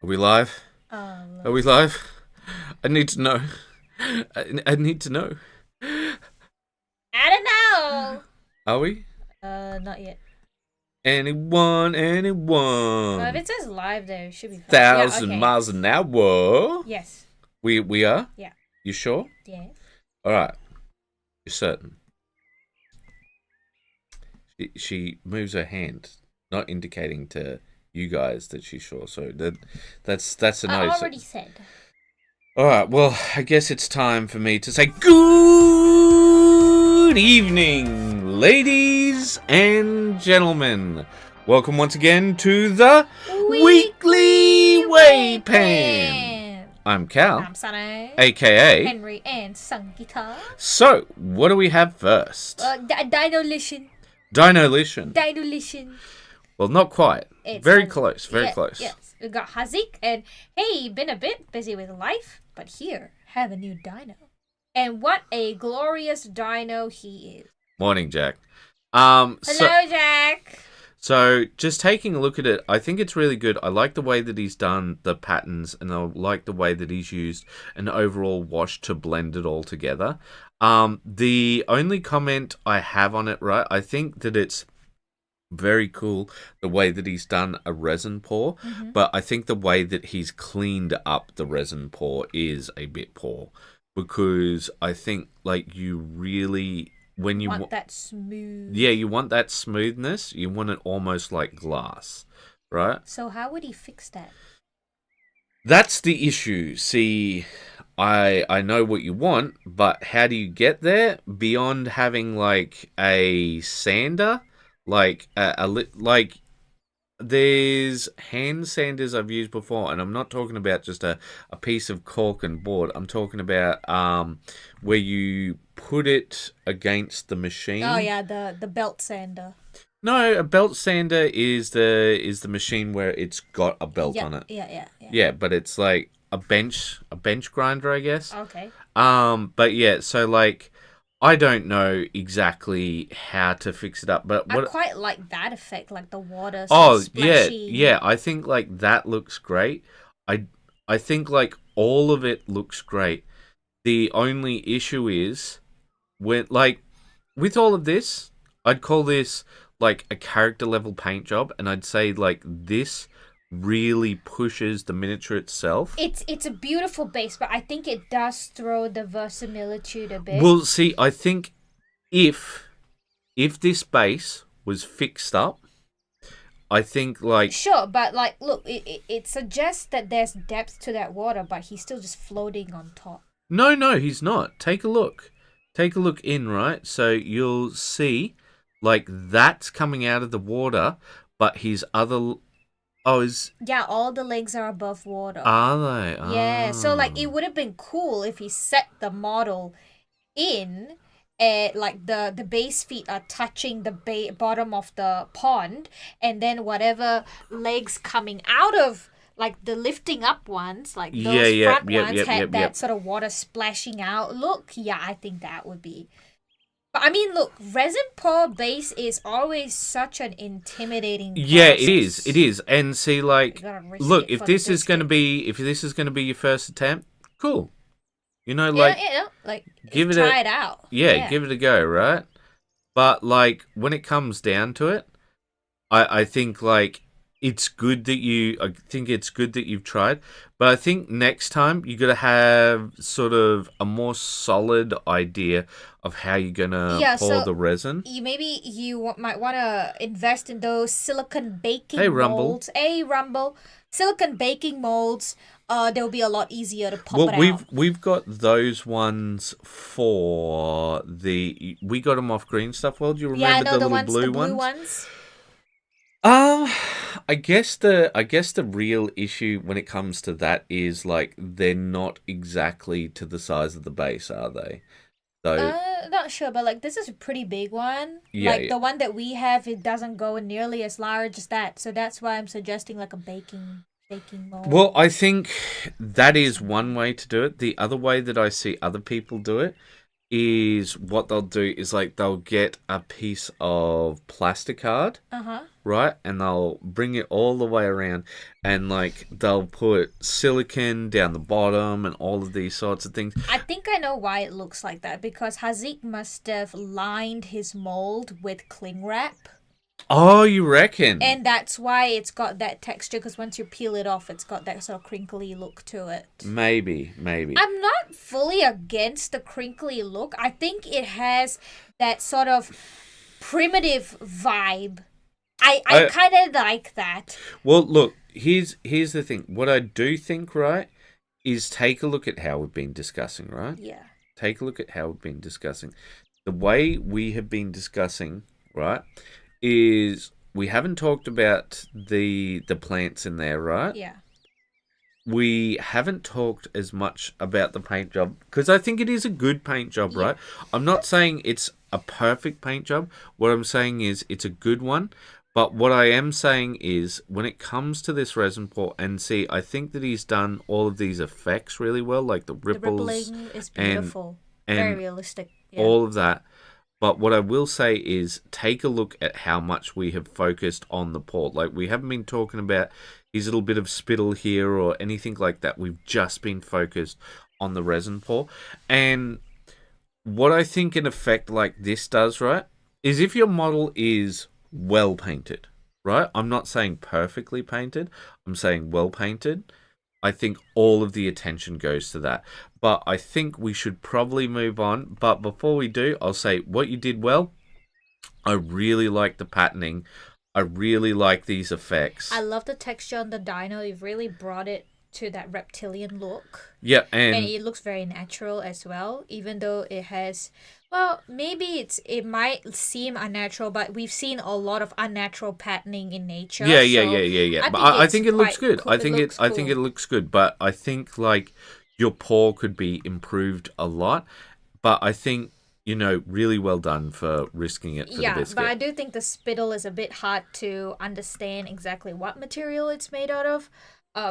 Are we live? Are we live? I need to know. I need to know. I don't know. Are we? Not yet. Anyone? If it says live there, it should be fine. Thousand okay. miles an hour. Yes. We are? Yeah. You sure? Yeah. Alright. You're certain. She moves her hand, not indicating to you guys that she's sure. So that's a no. I already said. Alright, well, I guess it's time for me to say good evening, ladies and gentlemen. Welcome once again to the Weekly WAYPN. I'm Karl. I'm Sunny. A.K.A. Henry and Sun Guitar. So, what do we have first? Dinolition. Dinolition. Well, not quite. It's very close. Close. Yes. We got Hazik and hey, been a bit busy with life, but here, have a new dino. And what a glorious dino he is. Morning, Jack. Hello, Jack. So, just taking a look at it, I think it's really good. I like the way that he's done the patterns, and I like the way that he's used an overall wash to blend it all together. The only comment I have on it, right, I think that it's very cool the way that he's done a resin pour, but I think the way that he's cleaned up the resin pour is a bit poor, because I think, like, you really... When you want that smooth. Yeah, you want that smoothness. You want it almost like glass, right? So how would he fix that? That's the issue. See, I know what you want, but how do you get there beyond having like a sander, like like there's hand sanders I've used before, and I'm not talking about just a piece of cork and board. I'm talking about where you put it against the machine. Oh yeah, the belt sander. No, a belt sander is the machine where it's got a belt on it. Yeah. Yeah, but it's like a bench grinder, I guess. Okay. But yeah, so like I don't know exactly how to fix it up, but what I quite like that effect, like the water. Splashy. Yeah. I think like that looks great. I think like all of it looks great. The only issue is when like with all of this, I'd call this like a character level paint job, and I'd say like this really pushes the miniature itself. It's a beautiful base, but I think it does throw the verisimilitude a bit. Well, see, I think if this base was fixed up, I think like sure, but like look, it suggests that there's depth to that water, but he's still just floating on top. No, he's not. Take a look. Take a look in, right? So you'll see like that's coming out of the water, but his other yeah, all the legs are above water. Are they? Yeah, so like it would have been cool if he set the model in like the base feet are touching the bottom of the pond, and then whatever legs coming out of like the lifting up ones, like those front ones had that sort of water splashing out look. Yeah, I think that would be. But I mean, look, resin pour base is always such an intimidating process. Yeah, it is. And see, like, look, if this is going to be your first attempt, cool. You know, like, like try it out. Yeah, give it a go, right? But like, when it comes down to it, I think like it's good that you've tried, but I think next time you got to have sort of a more solid idea of how you're gonna pour the resin. You might want to invest in those silicon baking molds. Rumble, silicon baking molds. They'll be a lot easier to pop it out. We've got those ones for we got them off Green Stuff World. You remember the blue ones? I guess the real issue when it comes to that is like they're not exactly to the size of the base, are they? So not sure, but like this is a pretty big one. Yeah, the one that we have, it doesn't go nearly as large as that. So that's why I'm suggesting like a baking mold. Well, I think that is one way to do it. The other way that I see other people do it is what they'll do is like they'll get a piece of plastic card, Uh-huh. right? And they'll bring it all the way around and like they'll put silicon down the bottom and all of these sorts of things. I think I know why it looks like that, because Hazik must have lined his mold with cling wrap. Oh, you reckon? And that's why it's got that texture, because once you peel it off, it's got that sort of crinkly look to it. Maybe. I'm not fully against the crinkly look. I think it has that sort of primitive vibe. I kind of like that. Well, look, here's the thing. What I do think, right, is take a look at how we've been discussing, right? Yeah. Take a look at how we've been discussing. The way we have been discussing, right, is we haven't talked about the plants in there, right? Yeah. We haven't talked as much about the paint job because I think it is a good paint job, right? I'm not saying it's a perfect paint job. What I'm saying is it's a good one. But what I am saying is when it comes to this resin pour, and see, I think that he's done all of these effects really well, like the ripples. The rippling is beautiful. And very realistic. Yeah. all of that. But what I will say is take a look at how much we have focused on the port. Like, we haven't been talking about his little bit of spittle here or anything like that. We've just been focused on the resin pour. And what I think an effect like this does, right, is if your model is well painted, right? I'm not saying perfectly painted. I'm saying well painted. I think all of the attention goes to that. But I think we should probably move on. But before we do, I'll say what you did well. I really like the patterning. I really like these effects. I love the texture on the dino. You've really brought it to that reptilian look. Yeah, and it looks very natural as well, even though it has... Well, maybe it might seem unnatural, but we've seen a lot of unnatural patterning in nature. Yeah. But I think it looks good. Cool. I think it looks good. But I think like your pour could be improved a lot. But I think, really well done for risking it for the biscuit. But I do think the spittle is a bit hard to understand exactly what material it's made out of,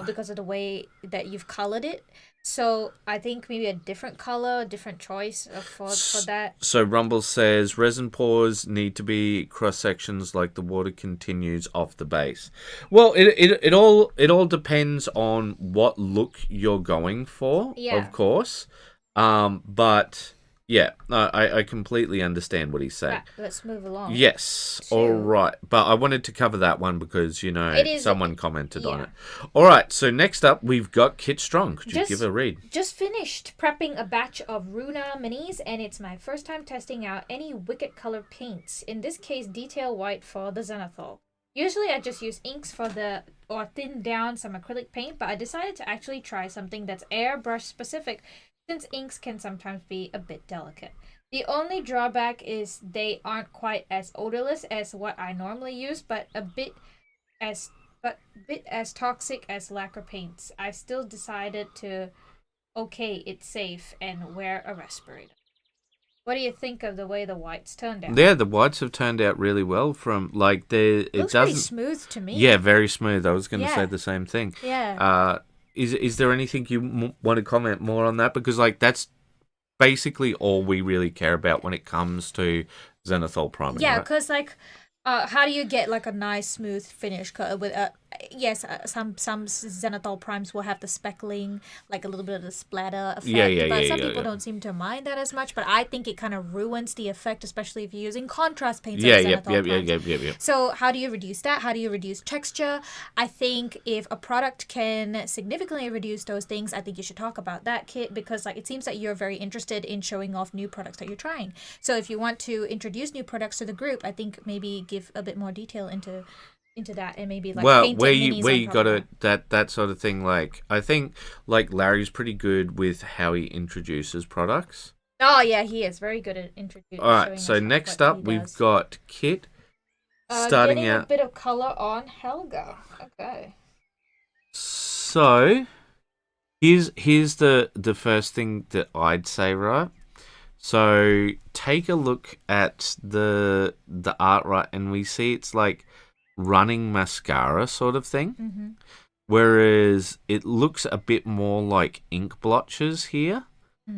because of the way that you've colored it. So I think maybe a different color, a different choice for that. So Rumble says resin pours need to be cross sections like the water continues off the base. Well, it all depends on what look you're going for, of course. But yeah, I completely understand what he's saying. Right, let's move along. Yes, all right. But I wanted to cover that one because, someone commented on it. All right, so next up, we've got Kit Strong. Could you give a read? Just finished prepping a batch of Runa minis, and it's my first time testing out any Wicked color paints. In this case, detail white for the Zenithal. Usually I just use inks or thin down some acrylic paint, but I decided to actually try something that's airbrush specific, since inks can sometimes be a bit delicate. The only drawback is they aren't quite as odorless as what I normally use, but a bit as toxic as lacquer paints. I still decided to it's safe and wear a respirator. What do you think of the way the whites turned out? Yeah, the whites have turned out really well. From like it looks doesn't pretty smooth to me. Yeah, very smooth. I was going to say the same thing. Yeah. Is there anything you want to comment more on that? Because like that's basically all we really care about when it comes to Zenithal priming. Yeah, because like, how do you get like a nice smooth finish with some Zenithal primes will have the speckling, like a little bit of the splatter effect. But some people don't seem to mind that as much. But I think it kind of ruins the effect, especially if you're using contrast paints. Yeah. So how do you reduce that? How do you reduce texture? I think if a product can significantly reduce those things, I think you should talk about that, Kit, because like it seems that you're very interested in showing off new products that you're trying. So if you want to introduce new products to the group, I think maybe give a bit more detail into that, and maybe like where you got it that sort of thing. Like I think like Larry's pretty good with how he introduces products. Oh yeah, he is very good at introducing. All right, so next up we've got Kit starting getting out a bit of color on Helga. Okay. So here's the first thing that I'd say, right? So take a look at the art, right, and we see it's like running mascara sort of thing. Mm-hmm. Whereas it looks a bit more like ink blotches here.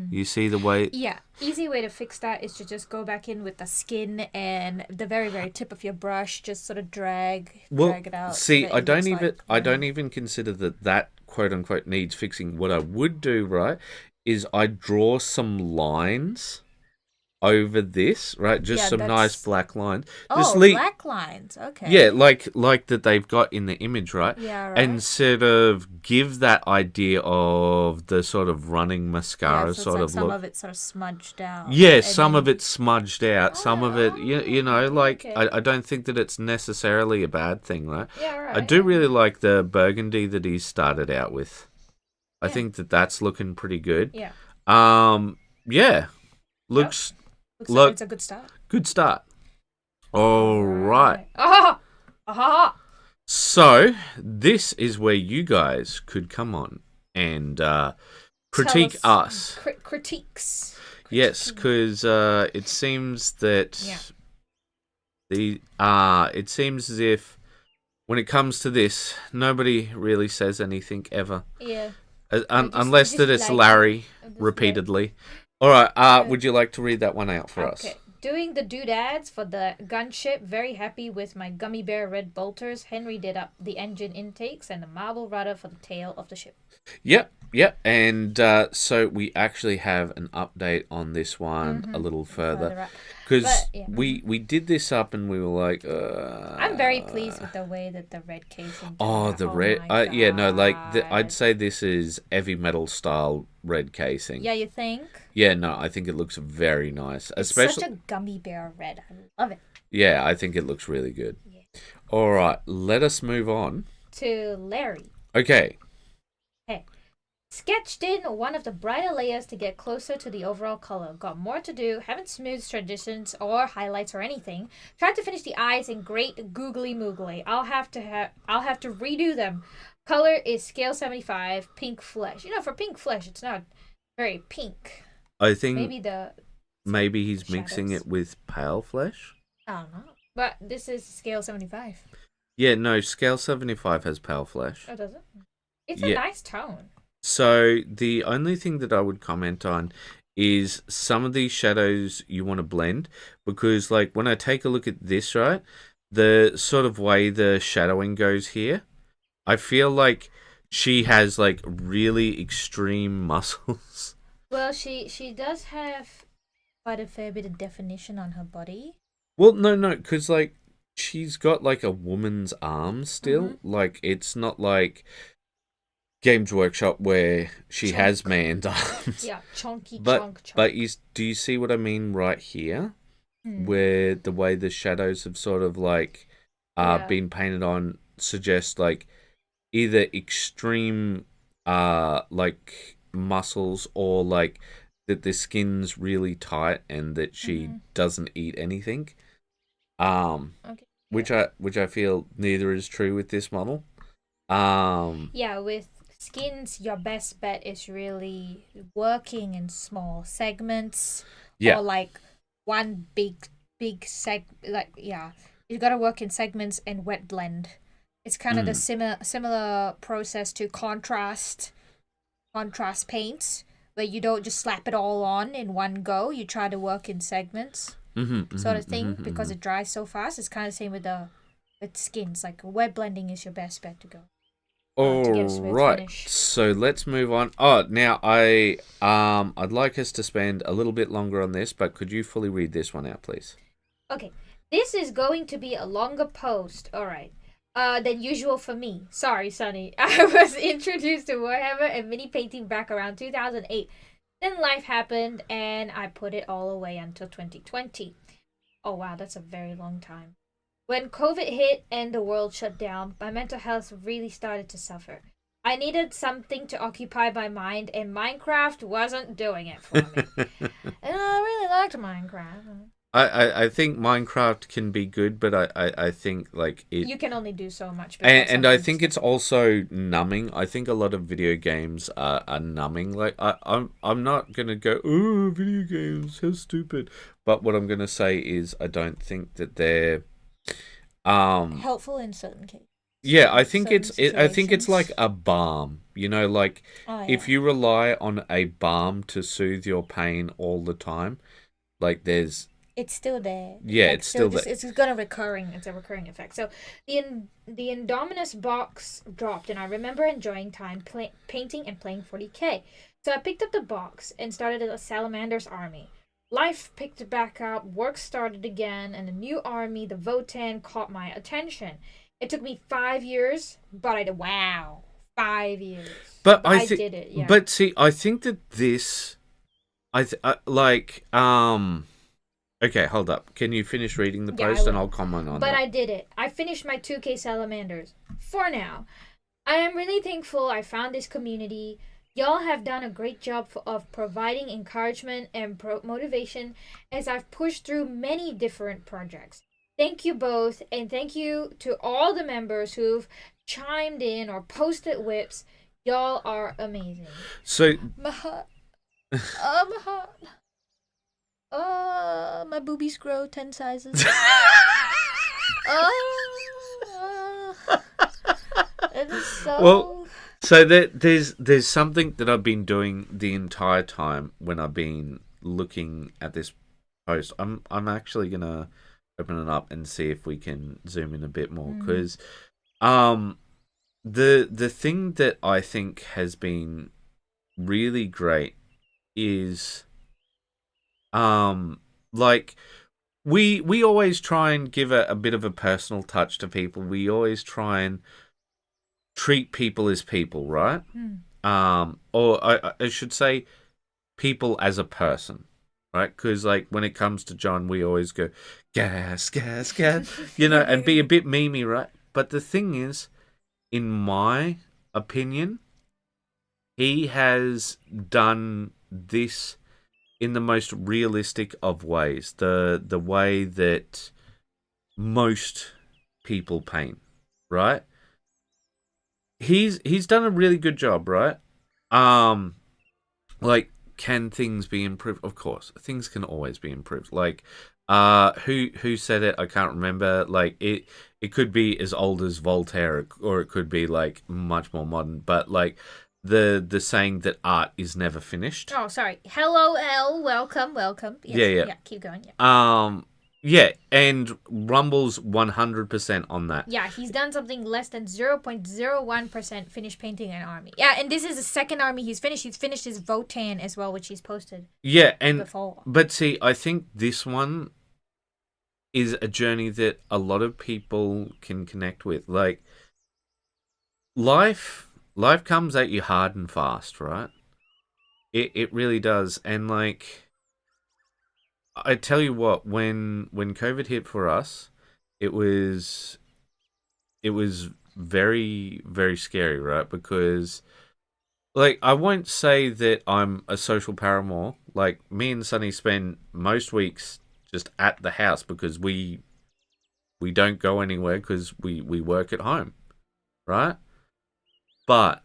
You see the way... Yeah, easy way to fix that is to just go back in with the skin and the very, very tip of your brush, just sort of drag it out. See, so that I don't even consider that quote unquote needs fixing. What I would do, right, is I draw some lines over this, right? Just some nice black lines. Just black lines. Okay. Yeah, like that they've got in the image, right? Yeah, right. And sort of give that idea of the sort of running mascara sort of some look. Some of it sort of smudged out. Yeah, some of it smudged out. Some of it, okay. I don't think that it's necessarily a bad thing, right? Yeah, right. I do really like the burgundy that he started out with. I think that's looking pretty good. Yeah. Yeah. Looks like it's a good start. Good start. All right. Aha! So, this is where you guys could come on and critique us. Critiques. Yes, because it seems that it seems as if when it comes to this, nobody really says anything ever. Yeah. Unless that it's Larry repeatedly. All right. Would you like to read that one out for us? Okay. Doing the doodads for the gunship. Very happy with my gummy bear red bolters. Henry did up the engine intakes and the marble rudder for the tail of the ship. Yep. And so we actually have an update on this one a little further. Because we did this up and we were like... I'm very pleased with the way that the red casing... I'd say this is heavy metal style red casing. Yeah, you think? Yeah, no, I think it looks very nice. It's such a gummy bear red. I love it. Yeah, I think it looks really good. Yeah. All right, let us move on. To Larry. Okay. Hey. Sketched in one of the brighter layers to get closer to the overall color. Got more to do. Haven't smoothed transitions or highlights or anything. Tried to finish the eyes in great googly moogly. I'll have to redo them. Color is scale 75. Pink flesh. For pink flesh, it's not very pink. I think maybe he's shadows. Mixing it with pale flesh. I don't know. But this is scale 75. Yeah, no, scale 75 has pale flesh. Oh, does it? It's a nice tone. So the only thing that I would comment on is some of these shadows you want to blend, because like when I take a look at this, right, the sort of way the shadowing goes here, I feel like she has like really extreme muscles. Well, she does have quite a fair bit of definition on her body. Well, no, because like she's got like a woman's arm still. Mm-hmm. Like it's not like Games Workshop where she has manned arms. Yeah, chunky. But do you see what I mean right here? Where the way the shadows have sort of like been painted on suggests like either extreme like muscles or like that the skin's really tight and that she doesn't eat anything. Which I feel neither is true with this model. With skins, your best bet is really working in small segments. Yeah. Or like one big you gotta work in segments and wet blend. It's kind of the similar process to contrast paints, where you don't just slap it all on in one go. You try to work in segments, sort of thing, because it dries so fast. It's kind of the same with skins. Like wet blending is your best bet to go. All right, finish. So let's move on. Oh, now I'd like us to spend a little bit longer on this, but could you fully read this one out, please? Okay, this is going to be a longer post. All right. Than usual for me. Sorry, Sonny. I was introduced to Warhammer and mini painting back around 2008. Then life happened and I put it all away until 2020. Oh wow, that's a very long time. When COVID hit and the world shut down, my mental health really started to suffer. I needed something to occupy my mind and Minecraft wasn't doing it for me. And I really liked Minecraft. I think Minecraft can be good, but I think like it. You can only do so much. And I think it's also numbing. I think a lot of video games are numbing. Like I'm not gonna go, oh, video games, how stupid. But what I'm gonna say is I don't think that they're helpful in certain cases. Yeah, I think certain I think it's like situations. a balm. You know, like Oh if yeah. you rely on a balm to soothe your pain all the time, like there's It's still there. yeah, Like it's still still just there. it's gonna recurring. It's a recurring effect. So the Indominus box dropped, and I remember enjoying time painting and playing 40K. So I picked up the box and started a Salamander's army. Life picked back up, work started again, and a new army, the Votan, caught my attention. It took me 5 years, but I did. Wow, 5 years, But but I did it. Yeah, but see, I think that this, like, okay, hold up. Can you finish reading the yeah, I post and I'll will. comment on But that? I did it. I finished my 2K Salamanders for now. I am really thankful I found this community. Y'all have done a great job of providing encouragement and motivation as I've pushed through many different projects. Thank you both, and thank you to all the members who've chimed in or posted whips. Y'all are amazing. So, My heart, my heart. My boobies grow 10 sizes. Oh, it is well, so. so there's something that I've been doing the entire time when I've been looking at this post. I'm actually gonna open it up and see if we can zoom in a bit more Mm. because um the thing that I think has been really great is like we always try and give a bit of a personal touch to people. We always try and treat people as people, right? Mm. Or I should say people as a person, right? Because like when it comes to John, we always go gas, gas, gas, and be a bit memey, right? But the thing is, in my opinion, he has done this in the most realistic of ways. The way that most people paint, right? He's done a really good job, right? Um like can things be improved? Of course. Things can always be improved. Like who said it? I can't remember. Like it could be as old as Voltaire or it could be like much more modern, but like the saying that art is never finished. Oh, sorry. Hello, L. Welcome, welcome. Yeah, Yes, yeah. yeah. Keep going. Yeah, Yeah, and Rumble's 100% on that. yeah. He's done something less than 0.01% finished painting an army. Yeah, and this is the second army he's finished. He's finished his Votan as well, which he's posted Yeah, and before. but see, I think this one is a journey that a lot of people can connect with. Like life comes at you hard and fast, right? It really does. And like I tell you what, when COVID hit for us, it was it was very very scary, right? Because like I won't say that I'm a social paramour. Like me and Sunny spend most weeks just at the house because we don't go anywhere because we work at home, right? But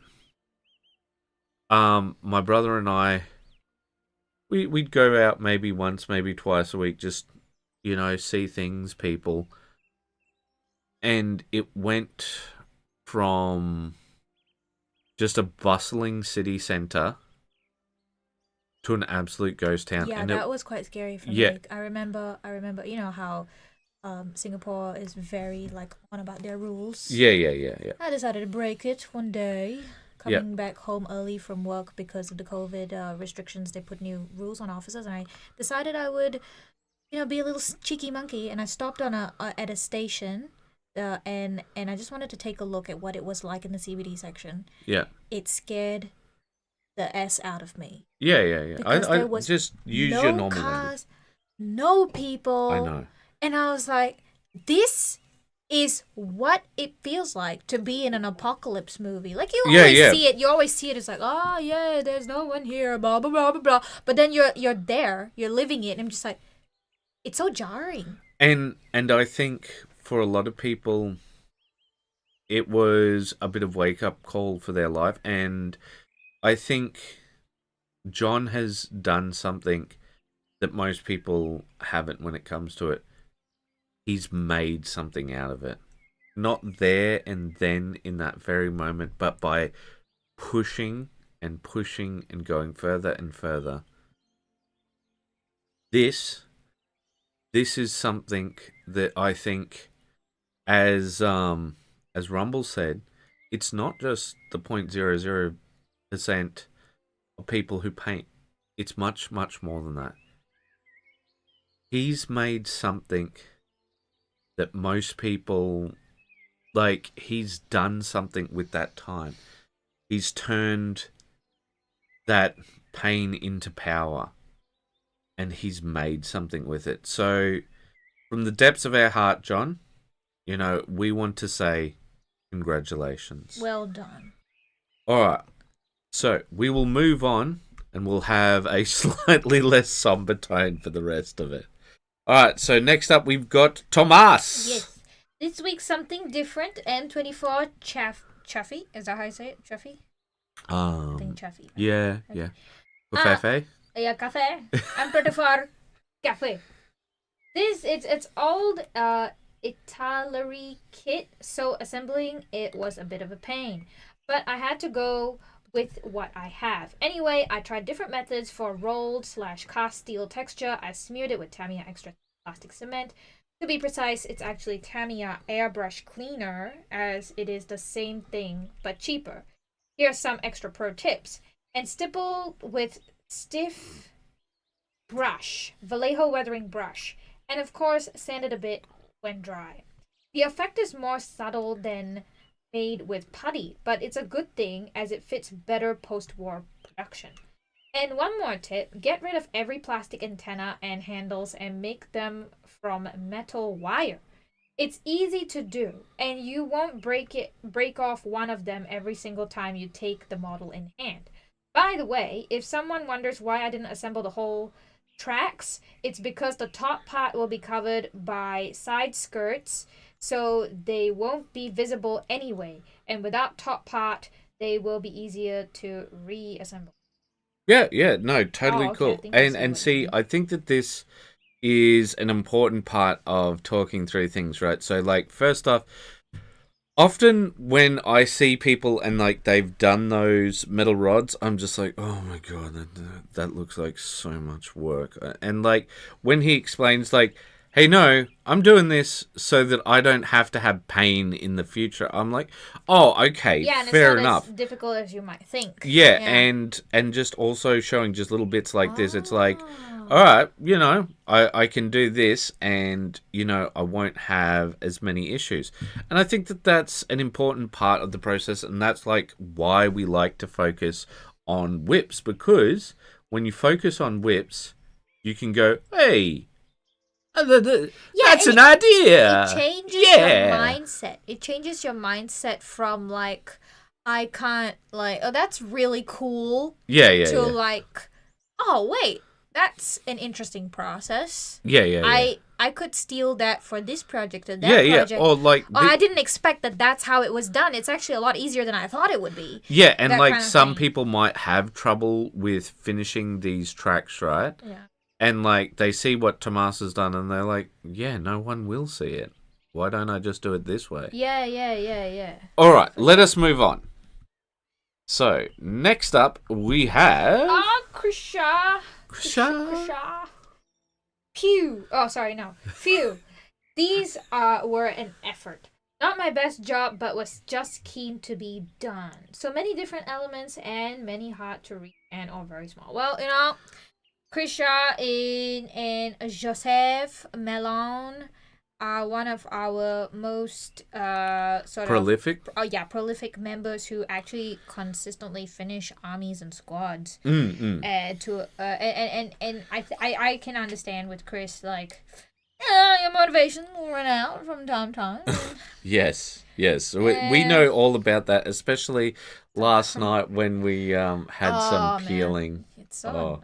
my brother and I we'd go out maybe once, maybe twice a week, just see things, people, and it went from just a bustling city center to an absolute ghost town, Yeah, and it that was quite scary for me. yeah Like, I remember. You know how, Singapore is very like on about their rules. yeah I decided to break it one day, yeah coming back home early from work because of the COVID restrictions. They put new rules on officers, and I decided I would, be a little cheeky monkey. And I stopped at a station, and I just wanted to take a look at what it was like in the CBD section. yeah It scared the s out of me yeah. because I there was just use your no normal language. cars, no I people, know. and I was like, this is what it feels like to be in an apocalypse movie. Like Yeah, yeah. you always see it as like, oh yeah, there's no one here, blah blah blah blah blah. But then you're there, you're living it, and I'm just like, it's so jarring. And I think for a lot of people, it was a bit of wake up call for their life, and I think John has done something that most people haven't when it comes to it. He's made something out of it, not there and then in that very moment, but by pushing and pushing and going further and further. This is something that I think, as Rumble said, it's not just the 0.00% of people who paint. It's much, much more than that. He's made something that most people, like, he's done something with that time. He's turned that pain into power, and he's made something with it. So, from the depths of our heart, John, you know, we want to say congratulations. Well done. All right. So, we will move on, and we'll have a slightly less somber tone for the rest of it. All right, so next up we've got Tomas. Yes. This week something different. N24 Chaffee. Is that how you say it? Chaffee? I think Chaffee. Yeah, yeah. Cafe? Yeah, cafe. I'm pretty far. Cafe. It's old Italeri kit, so assembling it was a bit of a pain. But I had to go with what I have. Anyway, I tried different methods for rolled/cast steel texture. I smeared it with Tamiya extra plastic cement. To be precise, it's actually Tamiya airbrush cleaner, as it is the same thing but cheaper. Here's some extra pro tips. And stipple with stiff brush, Vallejo weathering brush, and of course sand it a bit when dry. The effect is more subtle than made with putty, but it's a good thing as it fits better post-war production. And one more tip, get rid of every plastic antenna and handles and make them from metal wire. It's easy to do, and you won't break off one of them every single time you take the model in hand. By the way, if someone wonders why I didn't assemble the whole tracks, it's because the top part will be covered by side skirts, so they won't be visible anyway, and without top part they will be easier to reassemble. Yeah, no, totally cool. And see, I think that this is an important part of talking through things, right? So, like, first off, often when I see people and, like, they've done those metal rods, I'm just like, oh my god, that looks like so much work. And, like, when he explains, like, hey, no, I'm doing this so that I don't have to have pain in the future, I'm like, oh, okay, yeah, and fair it's not enough. as difficult as you might think. Yeah, and just also showing just little bits like this. It's like, all right, you know, I can do this, and, you know, I won't have as many issues. And I think that that's an important part of the process, and that's, like, why we like to focus on whips, because when you focus on whips, you can go, hey, that's an idea. It changes your mindset. It changes your mindset from, like, I can't, like, oh, that's really cool. To like, oh, wait, that's an interesting process. I could steal that for this project or that project. Or, like, I didn't expect that that's how it was done. It's actually a lot easier than I thought it would be. Yeah, and, like, some people might have trouble with finishing these tracks, right? Yeah. And, like, they see what Tomas has done, and they're like, yeah, no one will see it. Why don't I just do it this way? Yeah. All right, let us move on. So, next up, we have... Krisha. Phew. Oh, sorry, no. Phew. These were an effort. Not my best job, but was just keen to be done. So many different elements and many hard to read and or very small. Well, you know, Krisha and Joseph Melon are one of our most prolific members who actually consistently finish armies and squads. And I can understand with Chris, like, your motivation will run out from time to time. Yes. We know all about that, especially last night when we had some peeling. It's so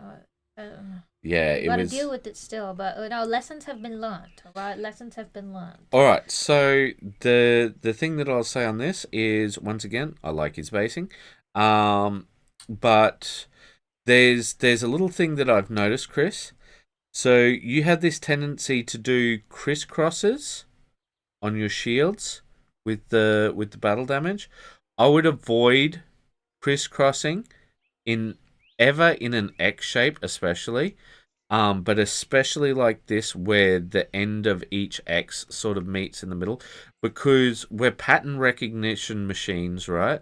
yeah, you gotta deal with it still, but lessons have been learned. Alright, All right, so the thing that I'll say on this is, once again, I like his basing, but there's a little thing that I've noticed, Chris. So you have this tendency to do crisscrosses on your shields with the battle damage. I would avoid crisscrossing in an X shape, especially. But especially like this, where the end of each X sort of meets in the middle, because we're pattern recognition machines, right?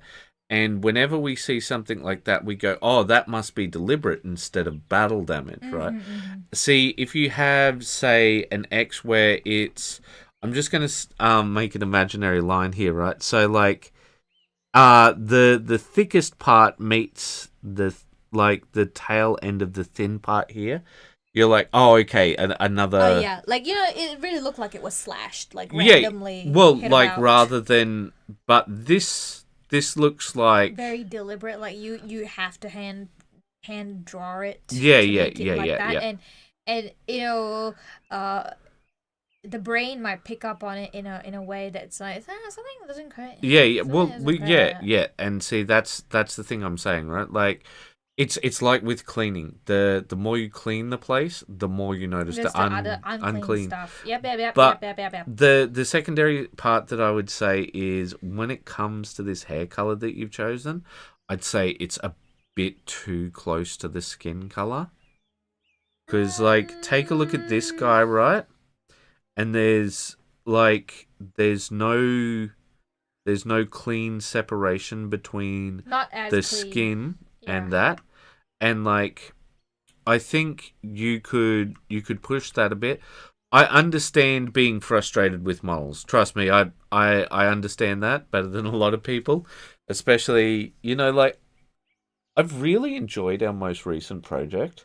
And whenever we see something like that, we go, "Oh, that must be deliberate," instead of battle damage, right? See, if you have, say, an X where it's, I'm just gonna make an imaginary line here, right? So like, the thickest part meets the tail end of the thin part here. You're like, oh, okay, another. Oh yeah, like it really looked like it was slashed, like Yeah, randomly. well, hit like about. rather than, but this looks like Very deliberate. Like you have to hand draw it. Yeah, to yeah, make it yeah, like yeah, that. yeah. And the brain might pick up on it in a way that's like something doesn't quite. Yeah. something Well, doesn't quite- yeah. And see, that's the thing I'm saying, right? Like, it's like with cleaning. The more you clean the place, the more you notice There's the the other unclean stuff. Yep. But Yep. the secondary part that I would say is, when it comes to this hair color that you've chosen, I'd say it's a bit too close to the skin color. Because, like, take a look at this guy, right? And there's no clean separation between Not as the clean. skin Yeah. and that. And like, I think you could push that a bit. I understand being frustrated with models. Trust me, I understand that better than a lot of people. Especially, like, I've really enjoyed our most recent project.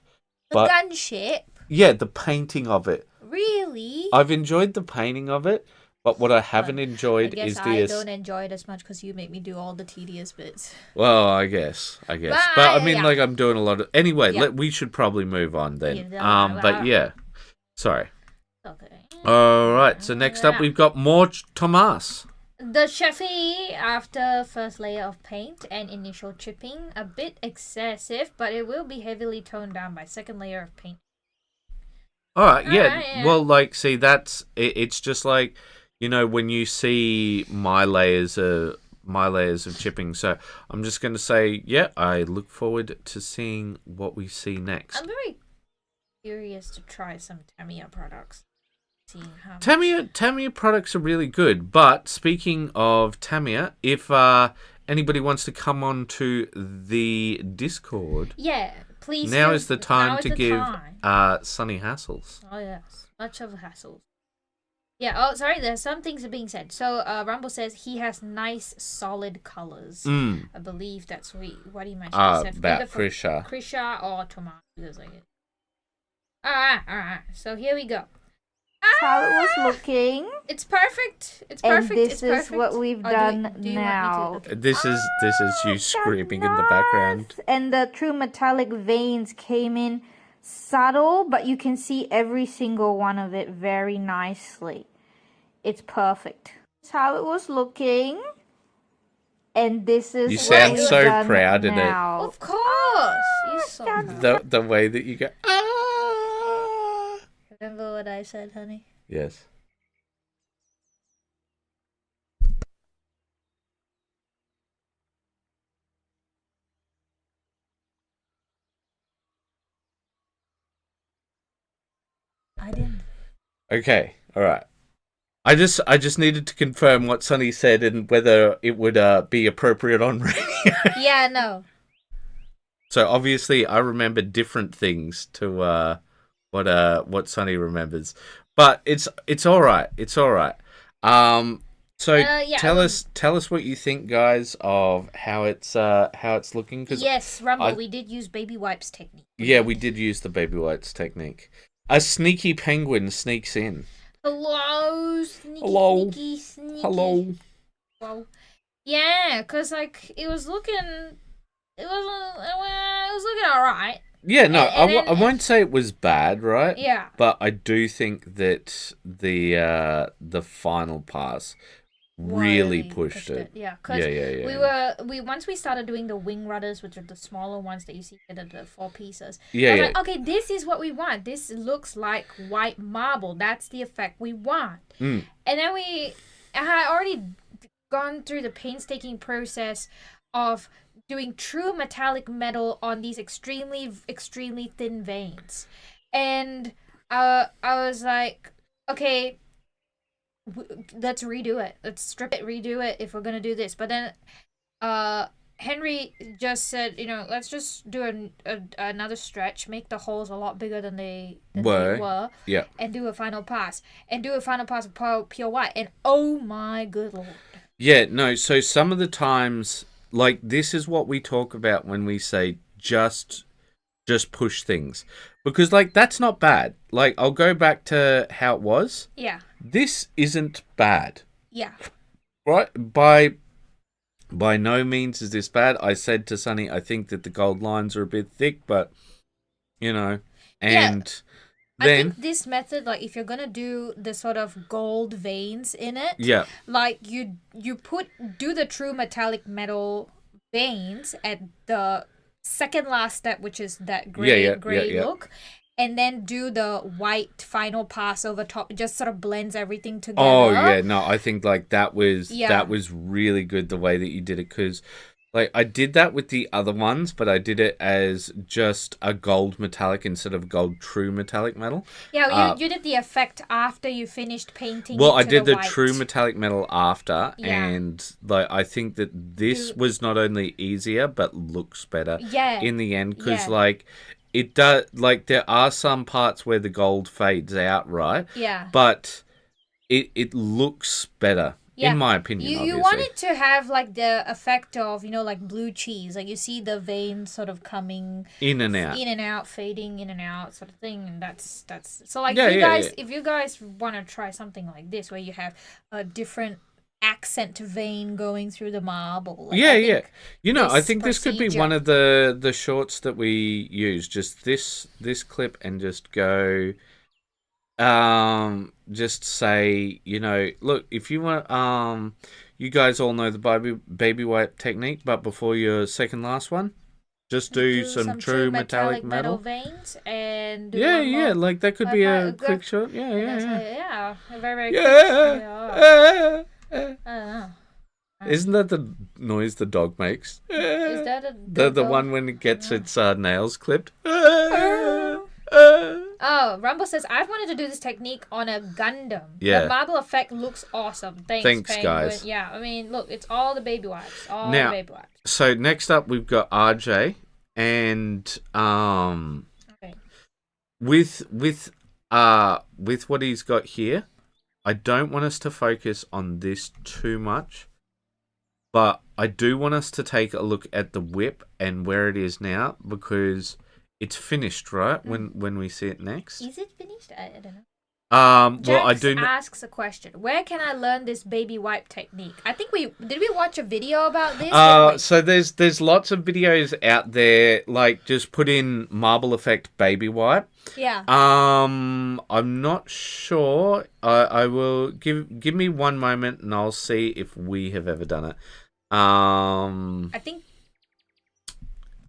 The But gunship. yeah, the painting of it. Really? I've enjoyed the painting of it, but what I haven't enjoyed I guess is I don't enjoy it as much because you make me do all the tedious bits. Well, I guess. But I mean, like, I'm doing a lot of. Anyway, we should probably move on then. But yeah, sorry. Okay. All right. So next up, we've got more Tomas. The Cheffy, after first layer of paint and initial chipping, a bit excessive, but it will be heavily toned down by second layer of paint. All right. Yeah. yeah. Well, like, see, that's it, it's just like, when you see my layers of chipping. So I'm just going to say, yeah, I look forward to seeing what we see next. I'm very curious to try some Tamiya products. Seeing how Tamiya products are really good. But speaking of Tamiya, if anybody wants to come on to the Discord, yeah, please. now is the time to give time. Sunny hassles. Oh yes, much of a hassle. Yeah. Oh, sorry. There's some things are being said. So, Rumble says he has nice, solid colors. I believe that's what he mentioned. About Krisha. Krisha or Tomas. All right. So here we go. How it was looking. It's perfect. And this is what we've done now. This is you screaming in the background. And the true metallic veins came in subtle, but you can see every single one of it very nicely. It's perfect. That's how it was looking. And this is You what sound we've so done proud in it. now. Of course. You saw The way that you go. Remember what I said, honey? Yes. I didn't. Okay. All right. I just needed to confirm what Sunny said and whether it would be appropriate on radio. Yeah, no. So obviously, I remember different things to what Sunny remembers, but it's all right. It's all right. So tell us what you think, guys, of how it's looking. Cause yes, Rumble, we did use baby wipes technique. Yeah, we did use the baby wipes technique. A sneaky penguin sneaks in. Hello, sneaky. Hello. Well, yeah, cause like it was looking all right. Yeah, no, I won't say it was bad, right? Yeah. But I do think that the final pass really pushed it. Yeah, because we once we started doing the wing rudders, which are the smaller ones that you see at the 4 pieces. Yeah, I was like, okay, this is what we want. This looks like white marble. That's the effect we want. Mm. And then I already gone through the painstaking process of doing true metallic metal on these extremely thin veins. And I was like, okay, let's redo it. Let's strip it, redo it if we're gonna do this. But then, Henry just said, let's just do another stretch, make the holes a lot bigger than they were, yeah, and do a final pass, of pure white. And oh my good lord. Yeah, no, so some of the times, like, this is what we talk about when we say just push things. Because, like, that's not bad. Like, I'll go back to how it was. Yeah. This isn't bad. Yeah. Right? By no means is this bad. I said to Sunny, I think that the gold lines are a bit thick, but, and then... I think this method, like, if you're gonna do the sort of gold veins in it, yeah, like, you do the true metallic metal veins at the second last step, which is that gray look, and then do the white final pass over top. It just sort of blends everything together. Oh yeah, no, I think like that was really good the way that you did it, because like I did that with the other ones, but I did it as just a gold metallic instead of gold true metallic metal. Yeah, you did the effect after you finished painting. Well, I did the white. true metallic metal after, and like I think that this was not only easier but looks better. Yeah. In the end, because like it does, like there are some parts where the gold fades out, right? Yeah. But it looks better. Yeah. In my opinion, you want it to have like the effect of like blue cheese, like you see the veins sort of coming in and out, fading in and out, sort of thing, and that's so like if you guys want to try something like this where you have a different accent vein going through the marble, like, I think this could be one of the shorts that we use, just this clip, and just go. Just say, look, if you want, you guys all know the baby wipe technique, but before your second last one, just do some true metallic metal veins, and like that could be a quick shot. Yeah, very quick. I don't know. Isn't that the noise the dog makes? Is that the one when it gets its nails clipped? Oh, Rumble says, I've wanted to do this technique on a Gundam. Yeah. The marble effect looks awesome. Thanks guys. Yeah, I mean, look, it's all the baby wipes. So next up, we've got RJ, and with what he's got here, I don't want us to focus on this too much, but I do want us to take a look at the whip and where it is now, because it's finished, right? When we see it next. Is it finished? I don't know. Well, I do. Asks a question. Where can I learn this baby wipe technique? I think we watch a video about this. So there's lots of videos out there. Like, just put in marble effect baby wipe. Yeah. I'm not sure. I will give me one moment and I'll see if we have ever done it. I think.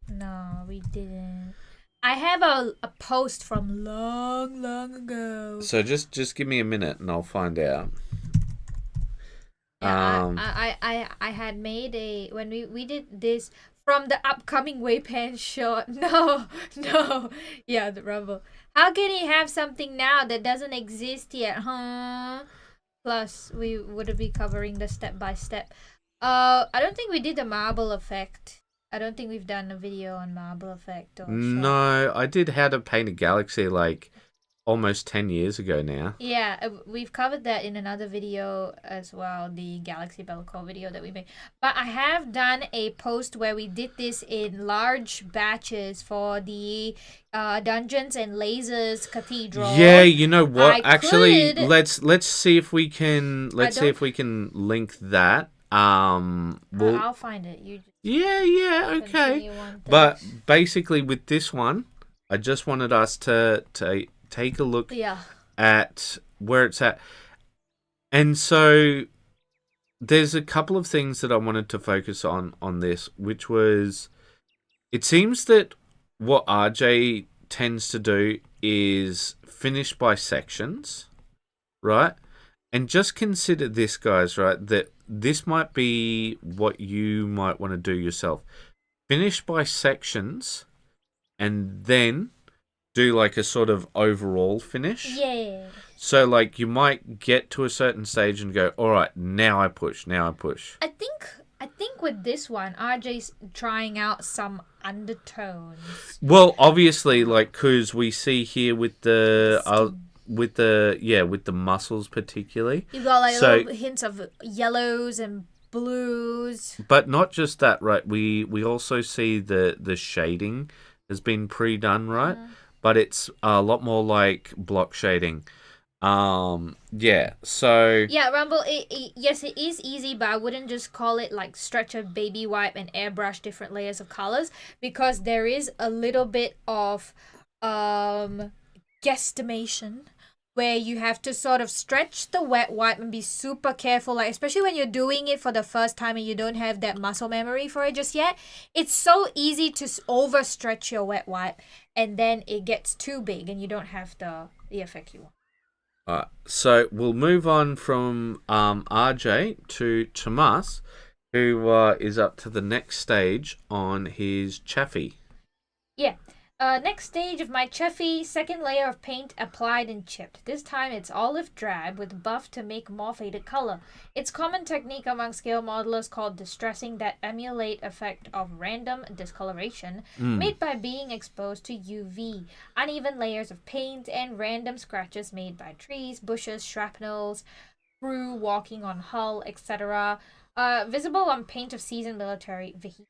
No, we didn't. I have a post from long ago. So just give me a minute and I'll find out. Yeah, I had made when we did this from the upcoming WAYPN short. No. Yeah, the Rumble. How can he have something now that doesn't exist yet, huh? Plus, we would be covering the step by step. I don't think we did the marble effect. I don't think we've done a video on marble effect. No, I did How to Paint a Galaxy like almost 10 years ago now. Yeah, we've covered that in another video as well, the Galaxy Bellicor video that we made. But I have done a post where we did this in large batches for the Dungeons and Lasers Cathedral. Yeah, you know what? Let's see if we can link that. I'll find it. You just okay. But basically, with this one, I just wanted us to take a look at where it's at. And so there's a couple of things that I wanted to focus on this, which was, it seems that what RJ tends to do is finish by sections, right? And just consider this, guys, right? That this might be what you might want to do yourself. Finish by sections, and then do like a sort of overall finish. Yeah. So like you might get to a certain stage and go, all right, now I push. I think with this one, RJ's trying out some undertones. Well, obviously, like, cause we see here with the muscles particularly. You got like little hints of yellows and blues. But not just that, right? We also see the shading has been pre-done, right? But it's a lot more like block shading. Yeah. So yeah, Rumble. Yes, it is easy, but I wouldn't just call it like stretch a baby wipe and airbrush different layers of colors, because there is a little bit of guesstimation where you have to sort of stretch the wet wipe and be super careful, like especially when you're doing it for the first time and you don't have that muscle memory for it just yet. It's so easy to overstretch your wet wipe, and then it gets too big and you don't have the effect you want. so we'll move on from RJ to Tomas, who is up to the next stage on his Chaffee. Yeah. Next stage of my Chaffee, second layer of paint applied and chipped. This time it's olive drab with buff to make more faded color. It's common technique among scale modelers called distressing that emulate effect of random discoloration made by being exposed to UV. Uneven layers of paint and random scratches made by trees, bushes, shrapnels, crew walking on hull, etc. Visible on paint of seasoned military vehicles.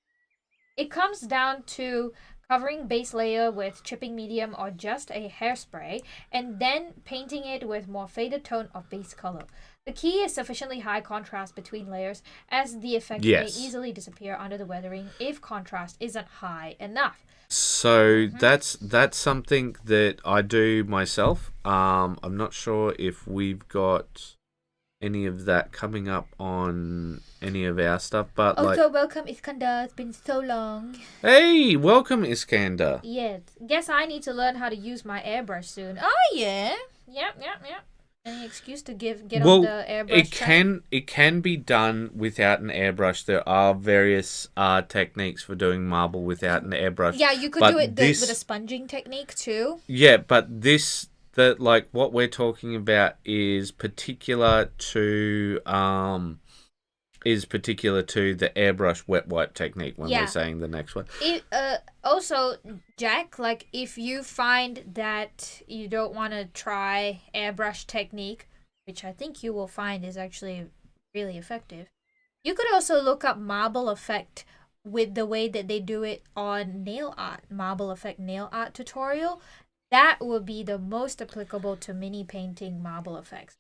It comes down to covering base layer with chipping medium or just a hairspray, and then painting it with more faded tone of base color. The key is sufficiently high contrast between layers, as the effect may easily disappear under the weathering if contrast isn't high enough. So that's something that I do myself. I'm not sure if we've got any of that coming up on any of our stuff, but also, welcome Iskandar. It's been so long. Hey, welcome Iskandar. Yeah, guess I need to learn how to use my airbrush soon. Oh yeah, yep. Any excuse to get on the airbrush? It can be done without an airbrush. There are various techniques for doing marble without an airbrush. Yeah, you could do it with a sponging technique too. Yeah, but like what we're talking about is particular to the airbrush wet wipe technique when we're saying the next one. Also, Jack, like if you find that you don't want to try airbrush technique, which I think you will find is actually really effective, you could also look up marble effect with the way that they do it on nail art, marble effect nail art tutorial. That will be the most applicable to mini painting marble effects.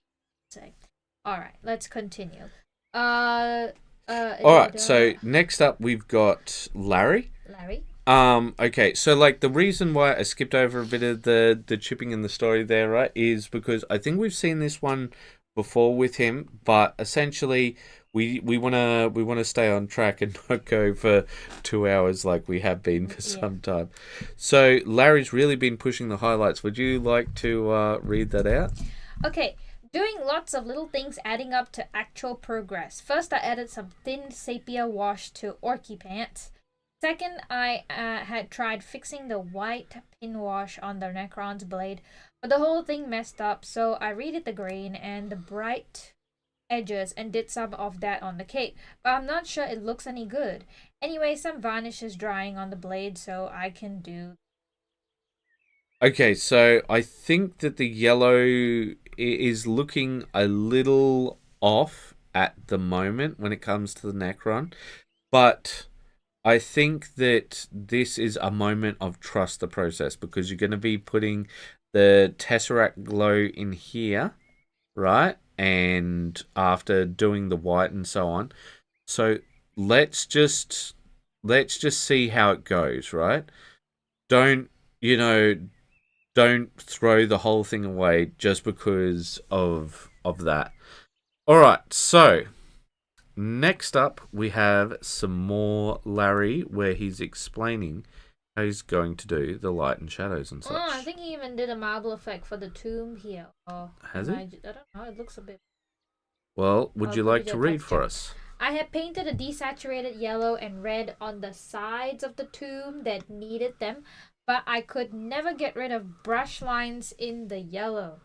All right, let's continue. All right, so next up we've got Larry. Okay, so like the reason why I skipped over a bit of the chipping in the story there, right, is because I think we've seen this one before with him, but essentially we wanna stay on track and not go for 2 hours like we have been for some time. So Larry's really been pushing the highlights. Would you like to read that out? Okay. Doing lots of little things adding up to actual progress. First, I added some thin sepia wash to Orky Pants. Second, I had tried fixing the white pin wash on the Necron's blade, but the whole thing messed up, so I redid the grain and the bright edges and did some of that on the cape, but I'm not sure it looks any good. Anyway, some varnish is drying on the blade, so I can do... Okay, so I think that the yellow is looking a little off at the moment when it comes to the Necron, but I think that this is a moment of trust the process, because you're going to be putting the Tesseract glow in here, right? And after doing the white and so on. So let's just see how it goes, right? Don't throw the whole thing away just because of that. All right, so next up we have some more Larry, where he's explaining how he's going to do the light and shadows and such. Oh, I think he even did a marble effect for the tomb here. Has he? I don't know. It looks a bit... Well, would you I'll like put it to in read for texture. us? I had painted a desaturated yellow and red on the sides of the tomb that needed them, but I could never get rid of brush lines in the yellow.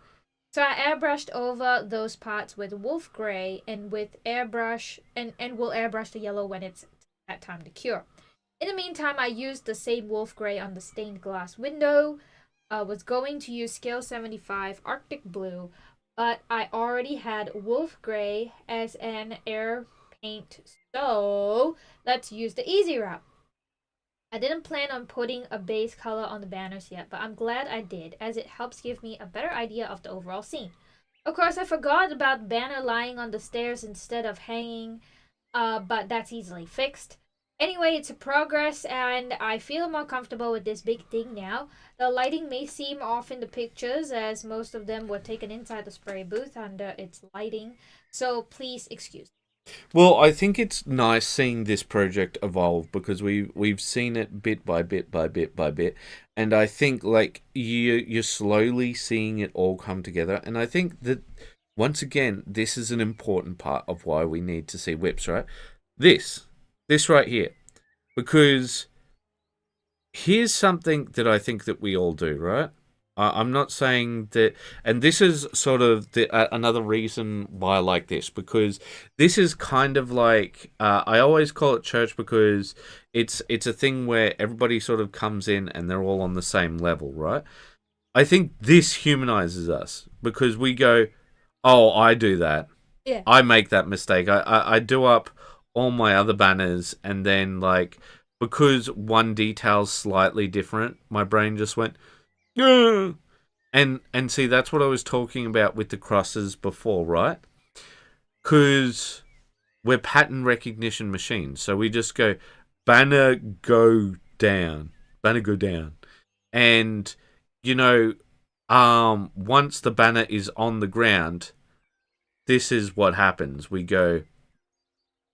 So I airbrushed over those parts with wolf gray and with airbrush and will airbrush the yellow when it's that time to cure. In the meantime, I used the same wolf gray on the stained glass window. I was going to use scale 75 Arctic blue, but I already had wolf gray as an air paint, so let's use the easy route. I didn't plan on putting a base color on the banners yet, but I'm glad I did, as it helps give me a better idea of the overall scene. Of course, I forgot about the banner lying on the stairs instead of hanging, but that's easily fixed. Anyway, it's a progress, and I feel more comfortable with this big thing now. The lighting may seem off in the pictures, as most of them were taken inside the spray booth under its lighting, so please excuse. Well, I think it's nice seeing this project evolve because we've seen it bit by bit by bit by bit, and I think like you're slowly seeing it all come together. And I think that once again, this is an important part of why we need to see whips, right? This right here, because here's something that I think that we all do, right? I'm not saying that, and this is sort of another reason why I like this, because this is kind of like I always call it church because it's a thing where everybody sort of comes in and they're all on the same level, right? I think this humanizes us because we go, oh, I do that. Yeah. I make that mistake. I do up all my other banners, and then like because one detail's slightly different, my brain just went, "Ugh." And see, that's what I was talking about with the crosses before, right? Because we're pattern recognition machines, so we just go banner go down, banner go down, and you know, once the banner is on the ground, this is what happens. We go,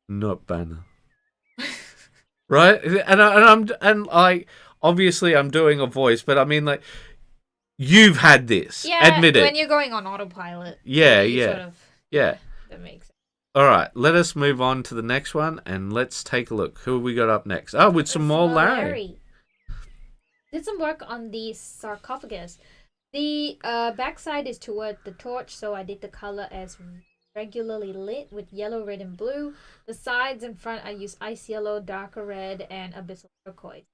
not banner, right? And like obviously I'm doing a voice, but I mean like. You've had this. Yeah, Admit it. when you're going on autopilot. Yeah, you yeah. Sort of, Yeah. That makes sense. All right, let us move on to the next one and let's take a look. Who have we got up next? Oh, with some more Larry. Did some work on the sarcophagus. The backside is toward the torch, so I did the color as regularly lit with yellow, red, and blue. The sides and front I used ice yellow, darker red, and abyssal turquoise.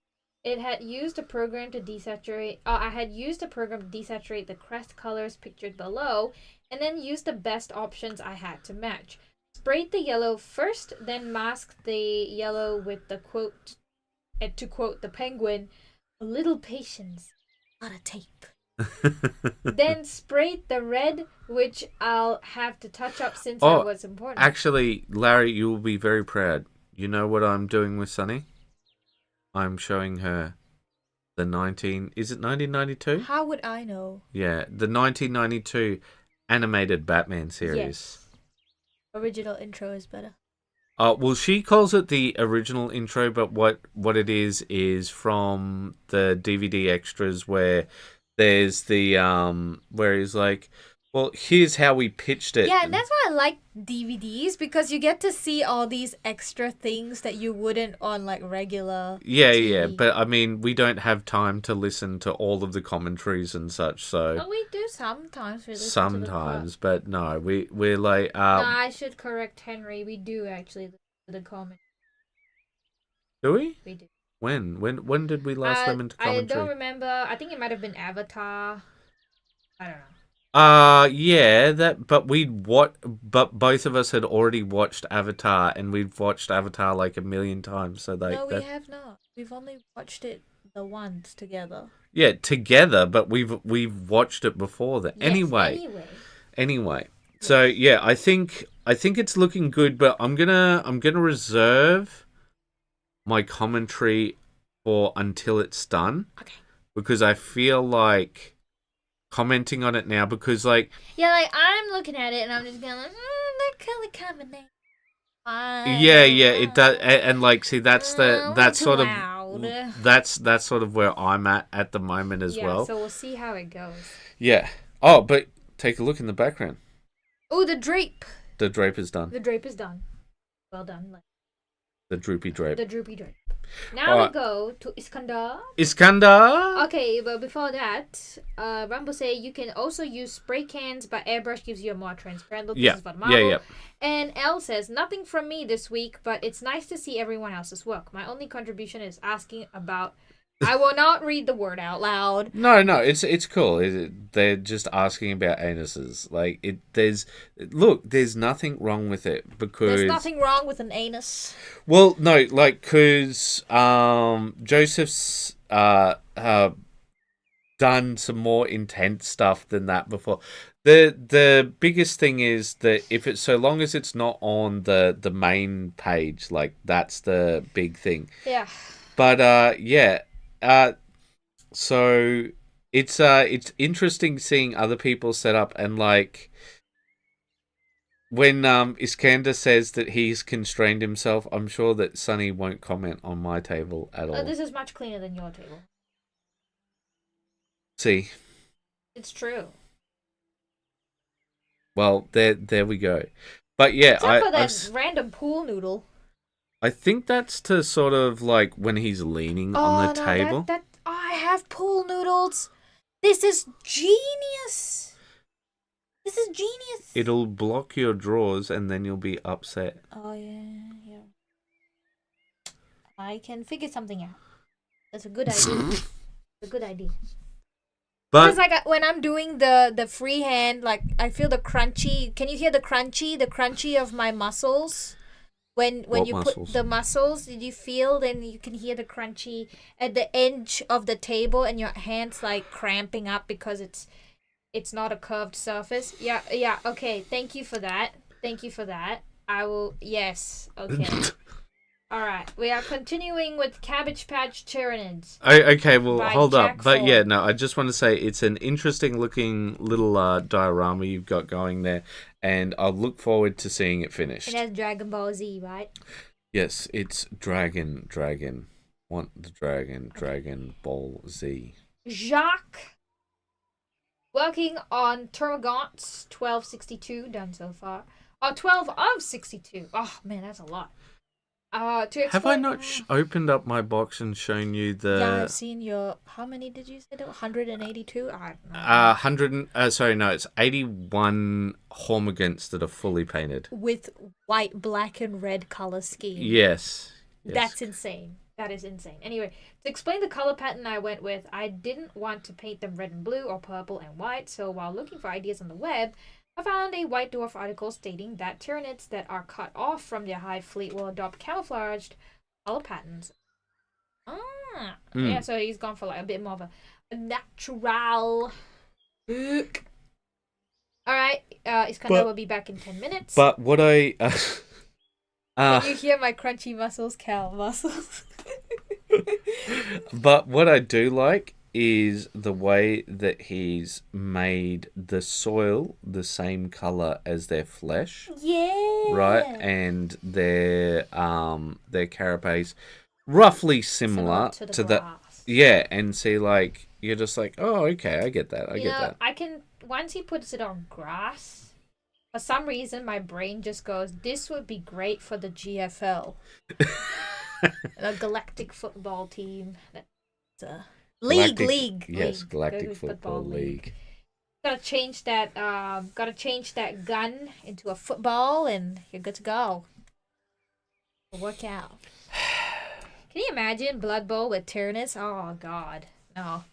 It had used a program to desaturate. I had used a program to desaturate the crest colors pictured below, and then used the best options I had to match. Sprayed the yellow first, then masked the yellow with the quote, and to quote the penguin, "A little patience, a lot of tape." Then sprayed the red, which I'll have to touch up since that was important. Actually, Larry, you will be very proud. You know what I'm doing with Sunny? I'm showing her the 1992? How would I know? Yeah, the 1992 animated Batman series. Yes. Original intro is better. Well, she calls it the original intro, but what it is from the DVD extras where there's the where he's like, well, here's how we pitched it. Yeah, and that's why I like DVDs, because you get to see all these extra things that you wouldn't on like regular TV. Yeah, but I mean, we don't have time to listen to all of the commentaries and such, so. Oh, we do sometimes. We listen sometimes, but no, we're like. No, I should correct Henry. We do actually listen to the comment. Do we? We do. When did we last listen to commentary? I don't remember. I think it might have been Avatar. I don't know. Yeah, but but both of us had already watched Avatar, and we've watched Avatar like a million times. So no, we have not. We've only watched it the once together. Yeah, together, but we've watched it before that. Yes, Anyway. So yeah, I think it's looking good, but I'm gonna reserve my commentary for until it's done. Okay. Because I feel like commenting on it now, because like I'm looking at it and I'm just going like, that color combination. Yeah, it does, and like see that's sort of where I'm at the moment as well. So we'll see how it goes. Yeah. Oh, but take a look in the background. Oh, the drape. The drape is done. The drape is done. Well done. The droopy drape. The droopy drape. Now we go to Iskandar. Iskandar. Okay, but before that, Rambo say you can also use spray cans, but airbrush gives you a more transparent look. Yeah. This is for the model. Yeah. And L says nothing from me this week, but it's nice to see everyone else's work. My only contribution is asking about. I will not read the word out loud. No, it's cool. They're just asking about anuses. Like there's nothing wrong with it because There's nothing wrong with an anus. Well, no, like because Joseph's done some more intense stuff than that before. The biggest thing is that if it's so long as it's not on the main page, like that's the big thing. Yeah. But yeah. So it's interesting seeing other people set up and like when Iskander says that he's constrained himself, I'm sure that Sunny won't comment on my table at all. This is much cleaner than your table. See. It's true. Well, there we go. But yeah, Except for that random pool noodle. I think that's to sort of like when he's leaning on the table. I have pool noodles. This is genius. This is genius. It'll block your drawers and then you'll be upset. Oh yeah. I can figure something out. That's a good idea. It's a good idea. But because like when I'm doing the freehand, like I feel the crunchy. Can you hear the crunchy? The crunchy of my muscles. When you muscles? Put the muscles, did you feel? Then you can hear the crunchy at the edge of the table, and your hands like cramping up because it's not a curved surface. Yeah. Okay. Thank you for that. I will. Yes. Okay. All right. We are continuing with Cabbage Patch Tyranids. Okay, well, hold Jack up. But Ford. yeah, no, I just want to say it's an interesting looking little diorama you've got going there, and I'll look forward to seeing it finished. It has Dragon Ball Z, right? Yes, it's Dragon. Want the Dragon Ball Z. Jacques. Working on Termagant's 1262, done so far. 12 of 62. Oh, man, that's a lot. Have I not opened up my box and shown you the? Yeah, I've seen your. How many did you say? 182. I don't know. 100. Sorry, no, it's 81 Hormigants that are fully painted with white, black, and red color scheme. Yes. That's insane. That is insane. Anyway, to explain the color pattern I went with, I didn't want to paint them red and blue or purple and white. So while looking for ideas on the web, I found a White Dwarf article stating that Tyranids that are cut off from their hive fleet will adopt camouflaged color patterns. Yeah, so he's gone for like a bit more of a natural look. Alright, Iskandar will be back in 10 minutes. But what I... Can you hear my crunchy muscles, Cal? Muscles. But what I do like is the way that he's made the soil the same color as their flesh. Yeah. Right? And their carapace roughly similar to to the the grass. Yeah, and see like you're just like, "Oh, okay, I get that. I get that." I can once he puts it on grass, for some reason my brain just goes, this would be great for the GFL. The Galactic Football Team. That's League. Yes, Galactic Football League. Gotta change that gun into a football and you're good to go. Work out. Can you imagine Blood Bowl with Tyrannus? Oh god. No.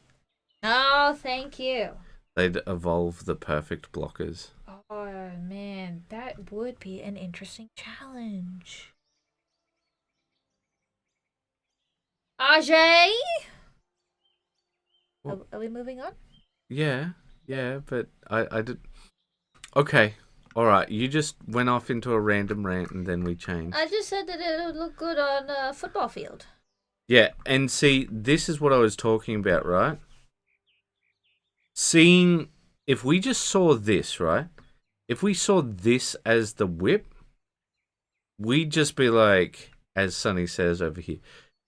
No, thank you. They'd evolve the perfect blockers. Oh man, that would be an interesting challenge. Ajay? Are we moving on? Yeah, but I did. Okay, all right. You just went off into a random rant and then we changed. I just said that it would look good on a football field. Yeah, and see, this is what I was talking about, right? Seeing, if we just saw this, right? If we saw this as the whip, we'd just be like, as Sonny says over here,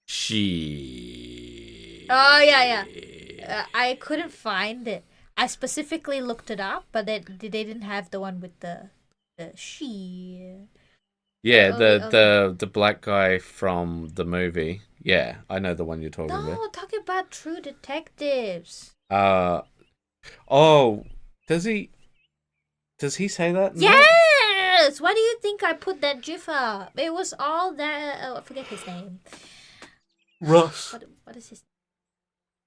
she. Oh, yeah. I couldn't find it. I specifically looked it up, but they didn't have the one with the She. Yeah, Oh, the black guy from the movie. Yeah, I know the one you're talking no, about. talking about True Detectives. Oh, does he? Does he say that? Yes! Why do you think I put that gif up? It was all that. Oh, I forget his name. Russ. What is his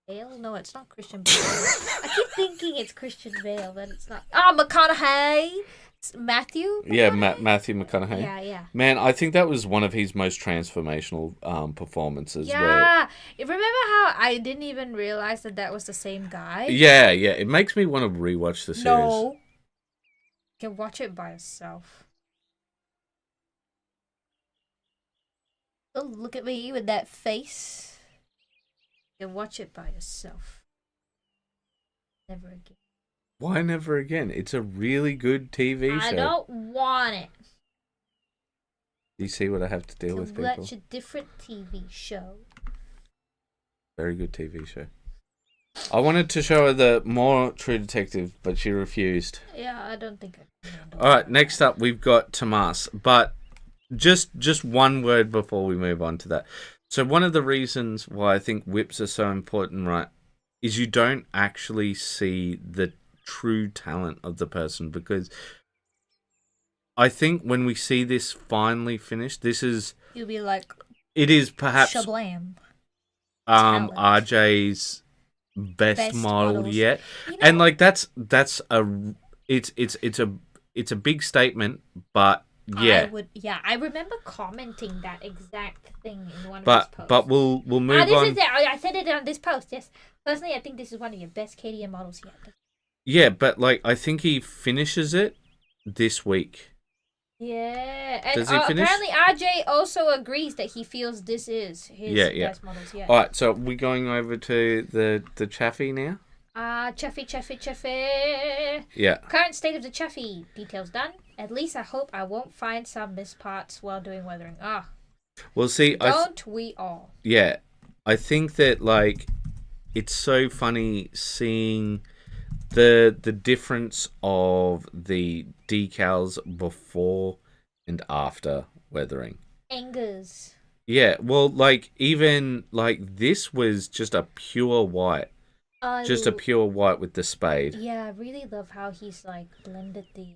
name? Bale? No, it's not Christian Bale. I keep thinking it's Christian Bale, but it's not. Oh, McConaughey! It's Matthew? Yeah, McConaughey? Matthew McConaughey. Yeah. Man, I think that was one of his most transformational performances. Yeah. Remember how I didn't even realize that was the same guy? Yeah. It makes me want to rewatch the series. No. You can watch it by yourself. Oh, look at me with that face. You can watch it by yourself. Never again. Why never again? It's a really good TV show. I don't want it. You see what I have to deal with, people? Watch a different TV show. Very good TV show. I wanted to show her the more True Detective, but she refused. Yeah, I don't think I can. All right, next up we've got Tomas, but just one word before we move on to that. So one of the reasons why I think whips are so important, right, is you don't actually see the true talent of the person, because I think when we see this finally finished, You'll be like, it is perhaps shablam. RJ's best model models. yet. You know, And like it's a big statement, but yeah. I remember commenting that exact thing in one of his posts. But we'll move on. I said it on this post. Yes, personally, I think this is one of your best KDM models yet. Yeah, but like I think he finishes it this week. Yeah, and Does he finish? apparently RJ also agrees that he feels this is his best models yet. All right, so we're going over to the Chaffee now. Chaffee. Yeah. Current state of the Chaffee. Details done. At least I hope I won't find some missed parts while doing weathering. Well, see, don't we all? Yeah, I think that like it's so funny seeing the difference of the decals before and after weathering. Angers. Yeah, well, like even like this was just a pure white. Just a pure white with the spade. Yeah, I really love how he's like blended the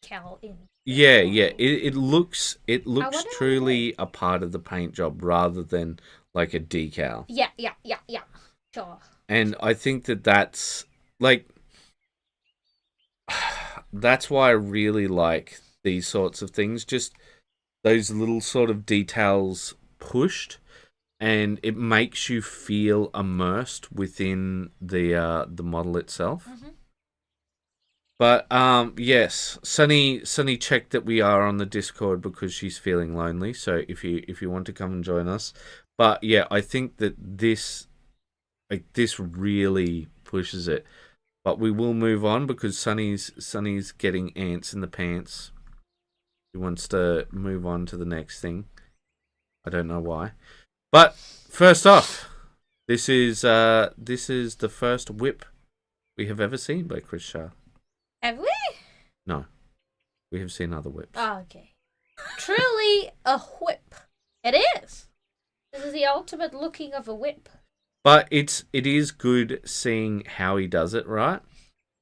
cal in. Yeah. It looks wonder truly a part of the paint job rather than like a decal. Yeah. Sure. And I think that's like that's why I really like these sorts of things. Just those little sort of details pushed, and it makes you feel immersed within the model itself. Mm-hmm. But yes, Sunny checked that we are on the Discord because she's feeling lonely. So if you want to come and join us, but yeah, I think that this really pushes it. But we will move on because Sunny's getting ants in the pants. He wants to move on to the next thing. I don't know why. But first off, this is the first whip we have ever seen by Chris Shah. Have we? No, we have seen other whips. Oh, okay. Truly a whip. It is. This is the ultimate looking of a whip. But it is good seeing how he does it, right?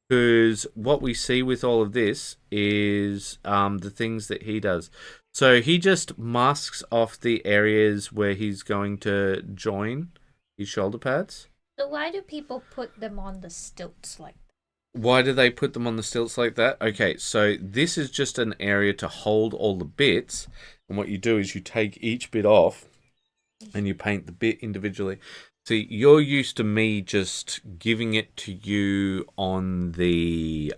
Because what we see with all of this is the things that he does. So he just masks off the areas where he's going to join his shoulder pads. So why do people put them on the stilts like that? Why do they put them on the stilts like that? Okay, so this is just an area to hold all the bits. And what you do is you take each bit off and you paint the bit individually. See, you're used to me just giving it to you on the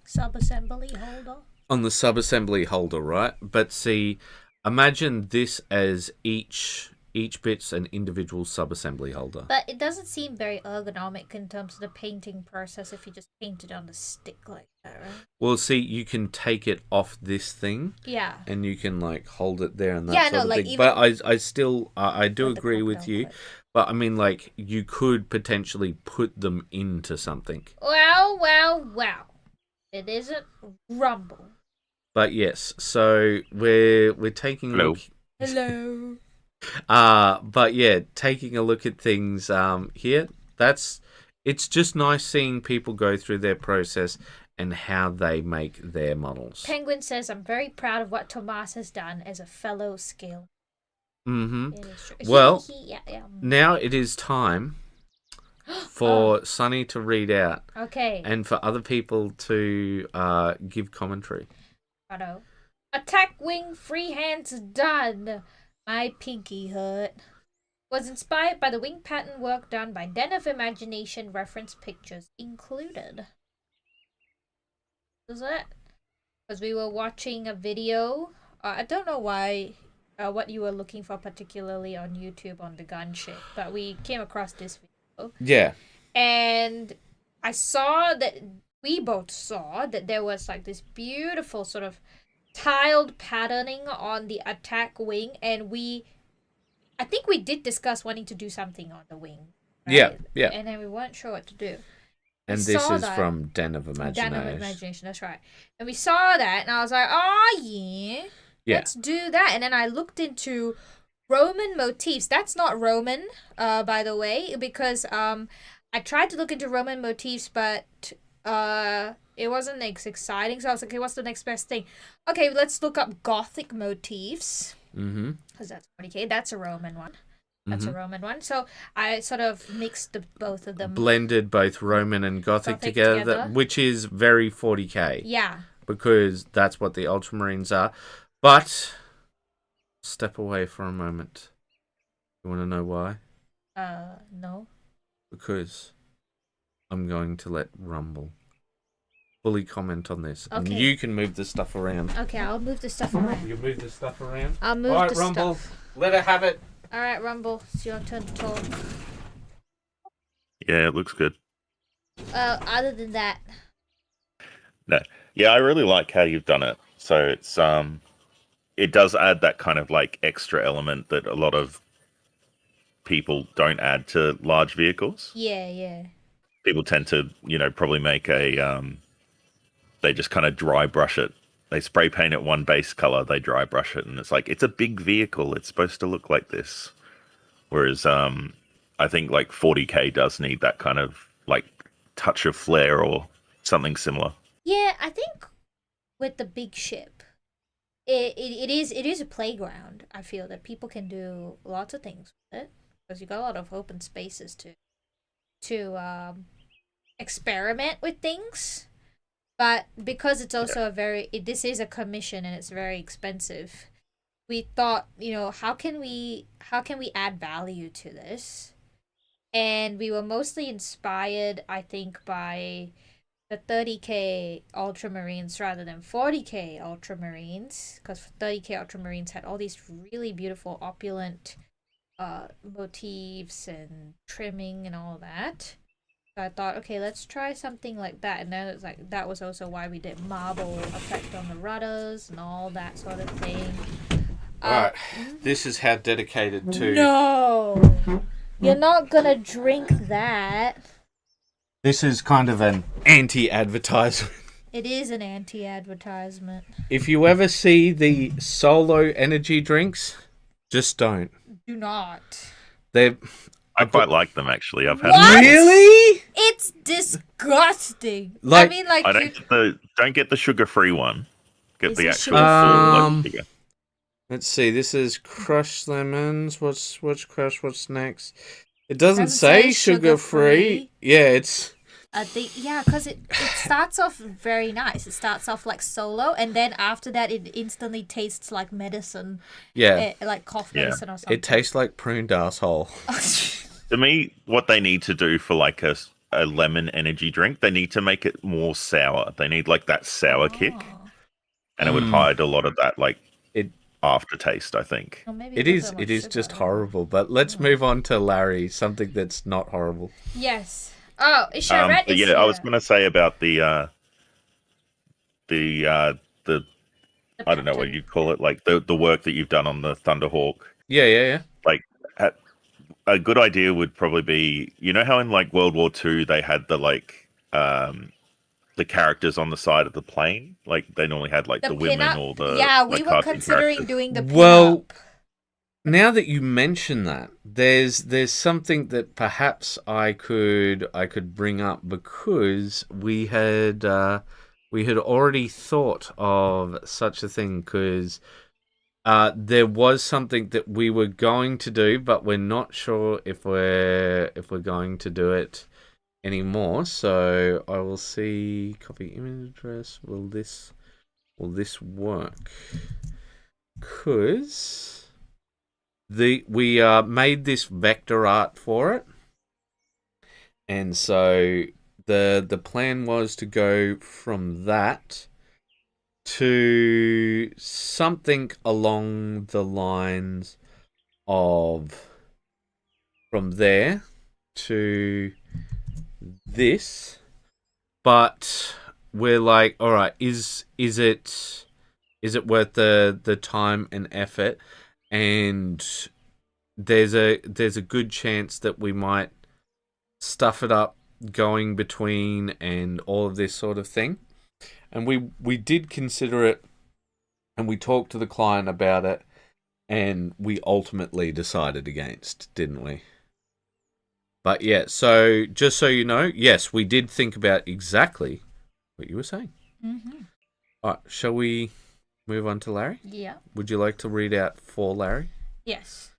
Sub-assembly holder? On the sub-assembly holder, right? But see, imagine this as each bit's an individual sub-assembly holder. But it doesn't seem very ergonomic in terms of the painting process if you just paint it on the stick like that, right? Well, see, you can take it off this thing. Yeah. And you can like hold it there and that Yeah, sort of like, thing. even But I still I do agree with you. Clip. But I mean, like, you could potentially put them into something. Well. It isn't Rumble. But yes, so we're taking a Hello. look. Hello. But yeah, taking a look at things here. It's just nice seeing people go through their process and how they make their models. Penguin says, I'm very proud of what Tomas has done as a fellow scale. Mm-hmm. It is true. Well, yeah. now it is time for Sunny to read out Okay. and for other people to give commentary. Righto. Attack wing freehands done. My pinky hurt. Was inspired by the wing pattern work done by Den of Imagination reference pictures included. Was it? Because we were watching a video. I don't know why, what you were looking for particularly on YouTube on the gun shit, but we came across this video. Yeah. And I saw that, we both saw that there was like this beautiful sort of tiled patterning on the attack wing, and I think we did discuss wanting to do something on the wing. Right? Yeah. And then we weren't sure what to do. And this is from Den of Imagination. Den of Imagination, that's right. And we saw that, and I was like, oh yeah, let's do that. And then I looked into Roman motifs. That's not Roman, by the way, because I tried to look into Roman motifs, but it wasn't exciting. So I was like, okay, what's the next best thing? Okay, let's look up Gothic motifs. Mm-hmm. Because that's 40k. That's a Roman one. That's a Roman one. So I sort of mixed both of them. Blended both Roman and Gothic together, which is very 40k. Yeah. Because that's what the Ultramarines are. But step away for a moment. You want to know why? No. Because I'm going to let Rumble fully comment on this. Okay. And you can move the stuff around. Okay, I'll move the stuff around. You move the stuff around? I'll move All right, the Rumble, stuff. let her have it. All right, Rumble, it's your turn to talk. Yeah, it looks good. Other than that, No, yeah, I really like how you've done it. So it's it does add that kind of like extra element that a lot of people don't add to large vehicles. yeah. People tend to, probably make a they just kind of dry brush it. They spray paint it one base color, they dry brush it, and it's like, it's a big vehicle, it's supposed to look like this. Whereas I think like 40k does need that kind of like touch of flair or something similar. Yeah, I think with the big ship, it is a playground. I feel that people can do lots of things with it because you got a lot of open spaces to experiment with things. But because it's also this is a commission and it's very expensive, we thought, how can we add value to this? And we were mostly inspired, I think, by the 30k Ultramarines rather than 40k Ultramarines, because 30k Ultramarines had all these really beautiful opulent motifs and trimming and all that. So I thought, okay, let's try something like that. And then it's like, that was also why we did marble effect on the rudders and all that sort of thing. Alright, this is how dedicated to... No! You're not gonna drink that. This is kind of an anti-advertisement. It is an anti-advertisement. If you ever see the solo energy drinks, just don't. Do not. I quite like them, actually. I've had What? Really? It's disgusting. Like- I mean, like, I don't get the sugar-free one. Get Is the it actual sugar-free? full sugar. Let's see, this is crushed lemons. What's crushed? What's next? It doesn't Doesn't say say sugar-free. sugar-free. Yeah, it's... because it starts off very nice. It starts off like solo, and then after that, it instantly tastes like medicine. Yeah, Like cough Yeah. medicine or something. it tastes like pruned asshole. To me, what they need to do for like a lemon energy drink, they need to make it more sour. They need like that sour kick, and it would hide a lot of that like aftertaste, I think. Or maybe It a is little bit just sugar. horrible. But let's move on to Larry, something that's not horrible. Yes. Oh, Charette But is yeah, here. I was going to say about the I don't know what pattern. you'd call it, like the work that you've done on the Thunderhawk. Yeah. Like a good idea would probably be, how in like World War II they had the like the characters on the side of the plane. Like they normally had like the women pinup? or the Yeah, we like, were cartoon considering characters. doing the Well, pinup. now that you mention that, there's something that perhaps I could bring up, because we had already thought of such a thing, because there was something that we were going to do, but we're not sure if we're going to do it anymore. So I will see, copy image address. Will this work? Because we made this vector art for it, and so the plan was to go from that to something along the lines of from there to this, but we're like, all right, is it worth the time and effort? And there's a good chance that we might stuff it up going between and all of this sort of thing. And we did consider it, and we talked to the client about it, and we ultimately decided against, didn't we? But yeah, so just so you know, yes, we did think about exactly what you were saying. Mm-hmm. All right, shall we move on to Larry? Yeah. Would you like to read out for Larry? Yes.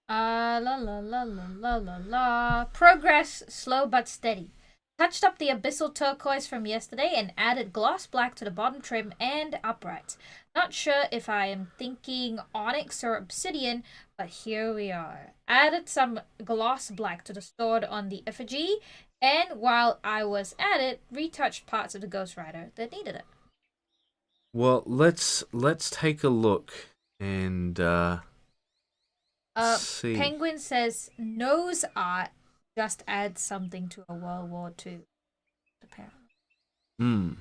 La la la la la la la. Progress slow but steady. Touched up the abyssal turquoise from yesterday and added gloss black to the bottom trim and uprights. Not sure if I am thinking onyx or obsidian, but here we are. Added some gloss black to the sword on the effigy, and while I was at it, retouched parts of the Ghost Rider that needed it. Well, let's take a look and see. Penguin says nose art just adds something to a World War II. Apparently.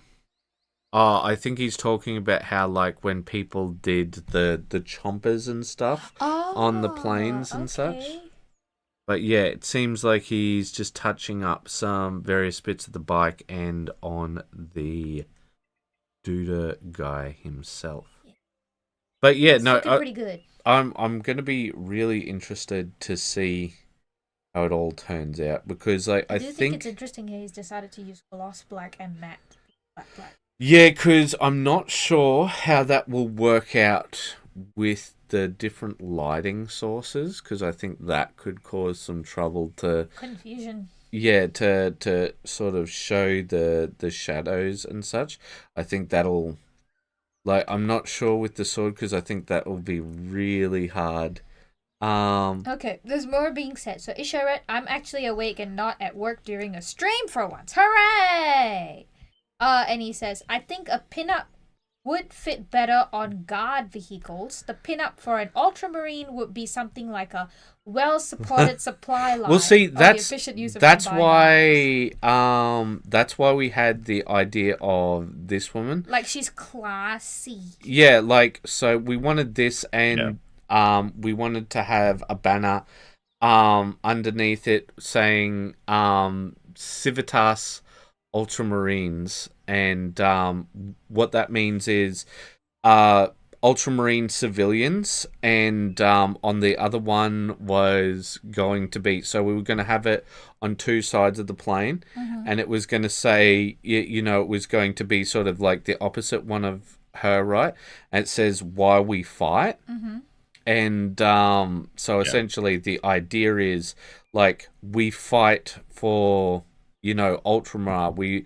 I think he's talking about how, like, when people did the chompers and stuff on the planes and such. But yeah, it seems like he's just touching up some various bits of the bike and on the Duda guy himself. Yeah. But yeah, it's looking pretty good. I'm gonna be really interested to see how it all turns out, because I do think it's interesting he's decided to use gloss black and matte black. Yeah, because I'm not sure how that will work out with the different lighting sources, because I think that could cause some trouble to confusion. Yeah, to sort of show the shadows and such. I think that'll, like, I'm not sure with the sword, because I think that will be really hard. Okay, there's more being said. So Isharet, I'm actually awake and not at work during a stream for once. Hooray! And he says, I think a pinup would fit better on guard vehicles. The pinup for an ultramarine would be something like a well-supported supply line. Well, see, that's why we had the idea of this woman. Like, she's classy. Yeah, like, so we wanted this, and we wanted to have a banner underneath it saying Civitas Ultramarines, and what that means is Ultramarine civilians, and on the other one was going to be, so we were going to have it on two sides of the plane, and it was going to say, you know, it was going to be sort of like the opposite one of her, right? And it says, why we fight. And so essentially the idea is, like, we fight for, you know, Ultramar, we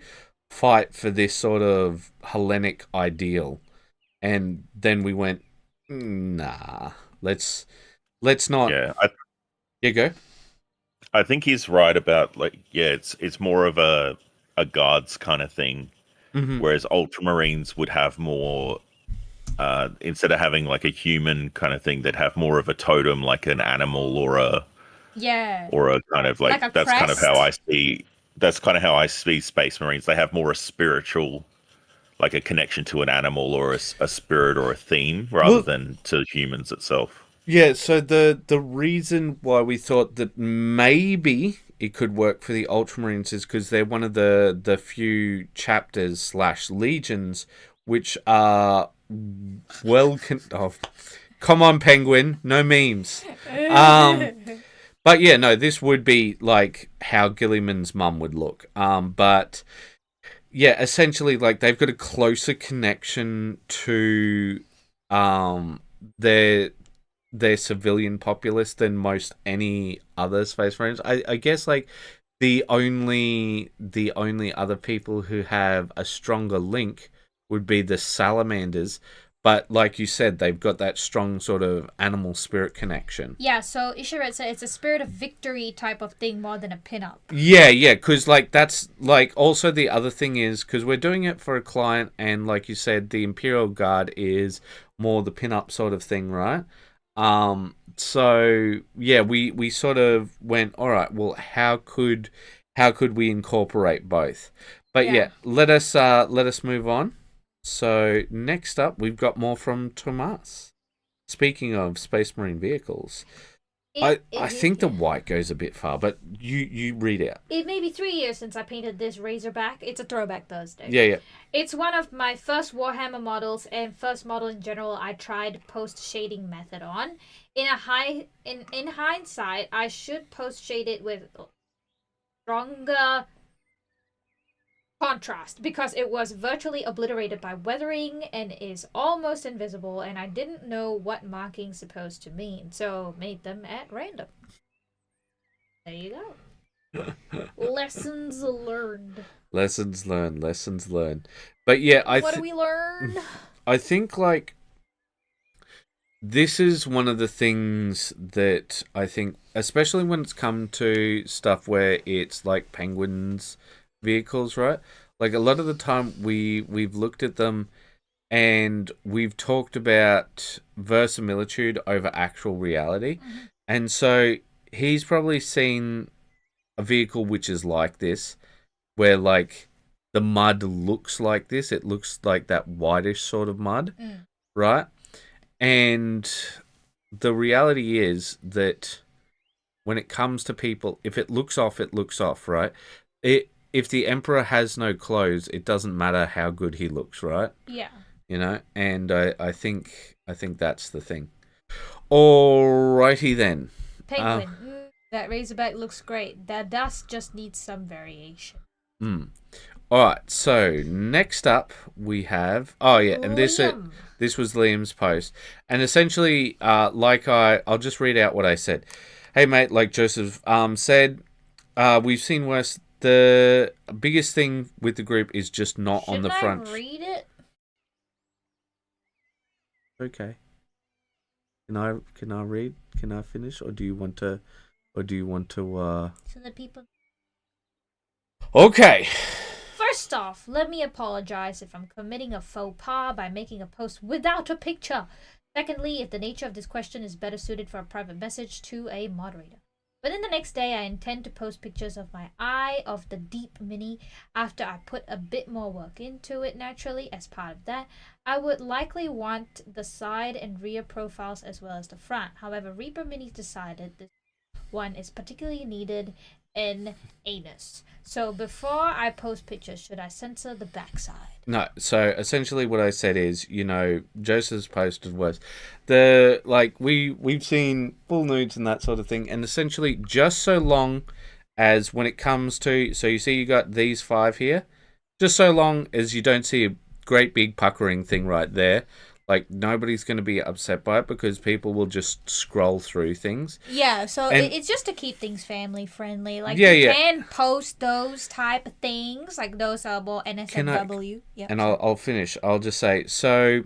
fight for this sort of Hellenic ideal. And then we went, nah, let's not. Yeah, Go. I think he's right about, like, it's more of a guards kind of thing, whereas Ultramarines would have more, instead of having like a human kind of thing, they'd have more of a totem, like an animal or a kind of like that's crest. kind of how I see. That's kind of how I see Space Marines. They have more a spiritual, like a connection to an animal or a spirit or a theme, rather than to humans itself. Yeah, so the reason why we thought that maybe it could work for the Ultramarines is because they're one of the few chapters / legions which are oh, come on, Penguin, no memes. But yeah, no, this would be like how Gilliman's mum would look. But yeah, essentially, like they've got a closer connection to their civilian populace than most any other Space Marines. I guess like the only other people who have a stronger link would be the Salamanders. But like you said, they've got that strong sort of animal spirit connection. Yeah, so Ishiret said it's a spirit of victory type of thing more than a pinup. Yeah, because like that's like also the other thing is because we're doing it for a client, and like you said, the Imperial Guard is more the pinup sort of thing, right? So yeah, we sort of went, all right, well, how could we incorporate both? But yeah, let us move on. So next up, we've got more from Tomas. Speaking of Space Marine vehicles, I think the white goes a bit far, but you read out. It may be 3 years since I painted this Razorback. It's a throwback Thursday. Yeah. It's one of my first Warhammer models and first model in general I tried post-shading method on. In hindsight, I should post-shade it with stronger contrast because it was virtually obliterated by weathering and is almost invisible, and I didn't know what marking's supposed to mean, so made them at random. There you go. Lessons learned. Lessons learned. But yeah, what do we learn? I think like this is one of the things that I think, especially when it's come to stuff where it's like Penguin's vehicles, right? Like a lot of the time we've looked at them and we've talked about verisimilitude over actual reality. And so he's probably seen a vehicle which is like this, where like the mud looks like this. It looks like that whitish sort of mud, right? And the reality is that when it comes to people, if it looks off, it looks off, right? If the Emperor has no clothes, it doesn't matter how good he looks, right? Yeah. You know, and I think that's the thing. Alrighty then. Penguin. That Razorback looks great. That dust just needs some variation. Alright, so next up we have and this was Liam's post. And essentially, I'll just read out what I said. Hey mate, like Joseph said, we've seen worse. The biggest thing with the group is just not on the front. Shouldn't I read it? Okay. Can I read? Can I finish, or do you want to? So the people. Okay. First off, let me apologize if I'm committing a faux pas by making a post without a picture. Secondly, if the nature of this question is better suited for a private message to a moderator. Within the next day, I intend to post pictures of my Eye of the Deep Mini after I put a bit more work into it naturally. As part of that, I would likely want the side and rear profiles as well as the front. However, Reaper Mini decided this one is particularly needed in anus. So before I post pictures, should I censor the backside? No, so essentially what I said is, Joseph's posted was we've seen full nudes and that sort of thing, and essentially just so long as when it comes to, so you see you got these 5 here, just so long as you don't see a great big puckering thing right there, like nobody's going to be upset by it because people will just scroll through things. Yeah, so it's just to keep things family friendly. Like you can post those type of things, like those are more NSFW. Yeah, and I'll finish. I'll just say so.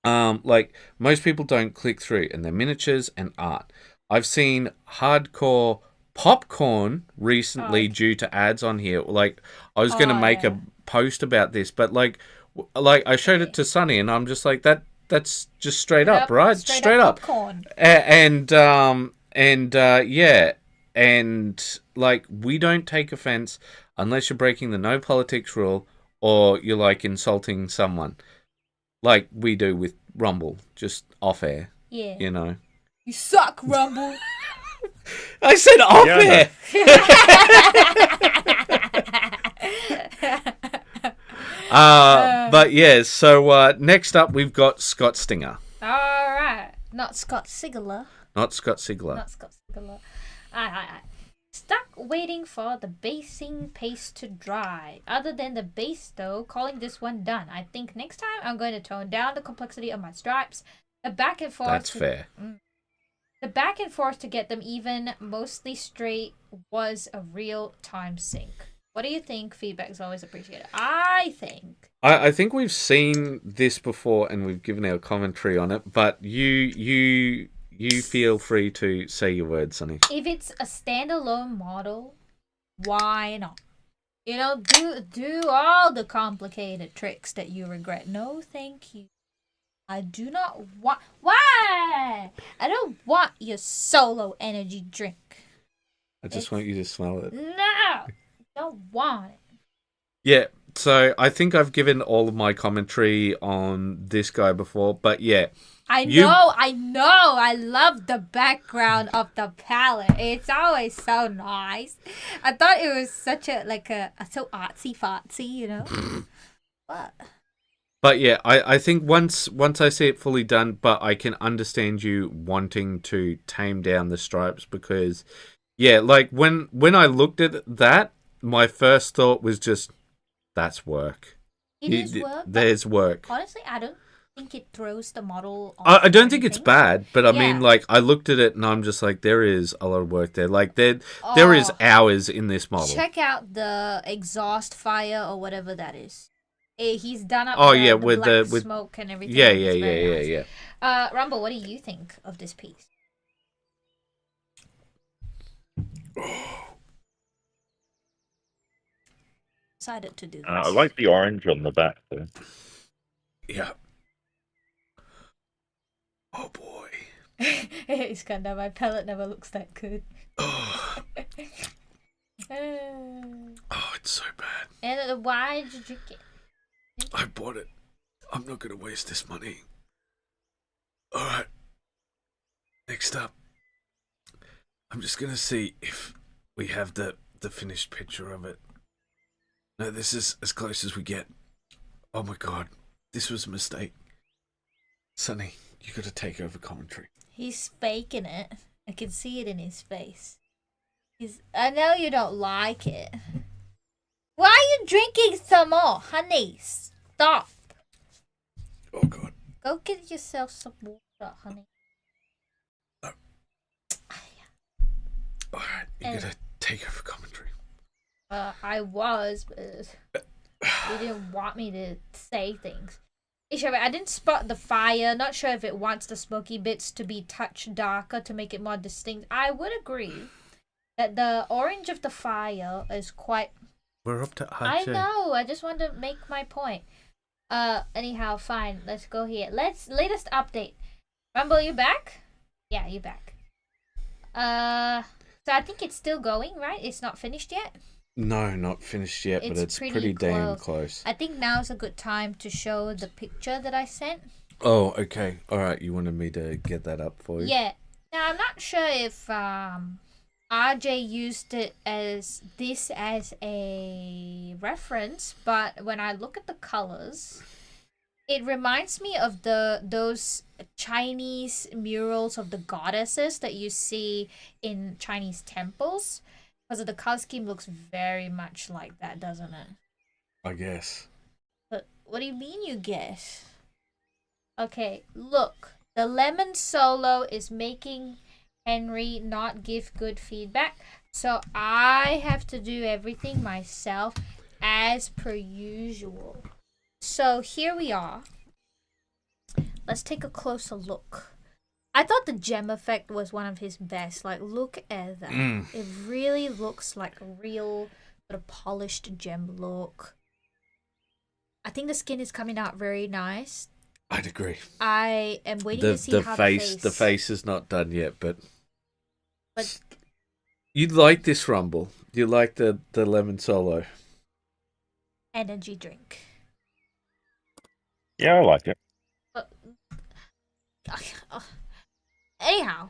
Like most people don't click through, and they're miniatures and art. I've seen hardcore popcorn recently due to ads on here. Like I was going to make a post about this, but like I showed it to Sonny, and I'm just like that's just straight up, right? Straight up. Popcorn. And like we don't take offense unless you're breaking the no politics rule or you're like insulting someone, like we do with Rumble, just off air. Yeah. You know. You suck, Rumble. I said off Yeah, air. But yeah, so next up we've got Scott Stinger. All right. Not Scott Sigler. Not Scott Sigler. Not Scott Sigler. Aye. Stuck waiting for the basing paste to dry. Other than the base though, calling this one done. I think next time I'm going to tone down the complexity of my stripes. The back and forth. That's fair. The back and forth to get them even, mostly straight, was a real time sink. What do you think? Feedback is always appreciated. I think we've seen this before and we've given our commentary on it, but you feel free to say your words, Sonny. if it's a standalone model, why not? You know, do all the complicated tricks that you regret. No, thank you. I do not want. Why? I don't want your solo energy drink. I just want you to smell it. No, don't want it. Yeah, so I think I've given all of my commentary on this guy before, but yeah. I know. I love the background of the palette. It's always so nice. I thought it was such a so artsy fartsy, you know. But yeah, I think once I see it fully done, but I can understand you wanting to tame down the stripes because, yeah, like when I looked at that, my first thought was just, that's work. It is work. There's work. Honestly, I don't think it throws the model off. I don't think it's anything. bad, but I Yeah. mean, like, I looked at it and I'm just like, there is a lot of work there. Like, there is hours in this model. Check out the exhaust fire or whatever that is. He's done up the with black the smoke and everything. Yeah. It's very nice. Yeah. Rumble, what do you think of this piece? Decided to do this. I like the orange on the back though. Yeah. Oh boy. It's kind of, my palette never looks that good. Oh, it's so bad. And why did you drink it? I bought it. I'm not gonna waste this money. Alright. Next up. I'm just gonna see if we have the finished picture of it. No, this is as close as we get. Oh my god. This was a mistake. Sonny, you gotta take over commentary. He's faking it. I can see it in his face. I know you don't like it. Why are you drinking some more? Honey, stop. Oh god. Go get yourself some water, honey. Alright, you gotta take over commentary. I was, but you didn't want me to say things. I didn't spot the fire. Not sure if it wants the smoky bits to be touch darker to make it more distinct. I would agree that the orange of the fire is quite... We're up to RJ. I know. I just want to make my point. Anyhow, fine. Let's go here. Latest update. Rumble, you back? Yeah, you back. So I think it's still going, right? It's not finished yet? No, not finished yet, but it's pretty damn close. I think now's a good time to show the picture that I sent. Oh, okay. Alright, you wanted me to get that up for you? Yeah. Now, I'm not sure if RJ used it as a reference, but when I look at the colors, it reminds me of those Chinese murals of the goddesses that you see in Chinese temples. Because the color scheme looks very much like that, doesn't it? I guess. But what do you mean you guess? Okay, look. The lemon solo is making Henry not give good feedback. So I have to do everything myself as per usual. So here we are. Let's take a closer look. I thought the gem effect was one of his best. Like, look at that. It really looks like a real sort of polished gem look. I think the skin is coming out very nice. I'd agree. I am waiting to see how the face is not done yet, but you like this Rumble. You like the lemon solo. Energy drink. Yeah, I like it. Anyhow,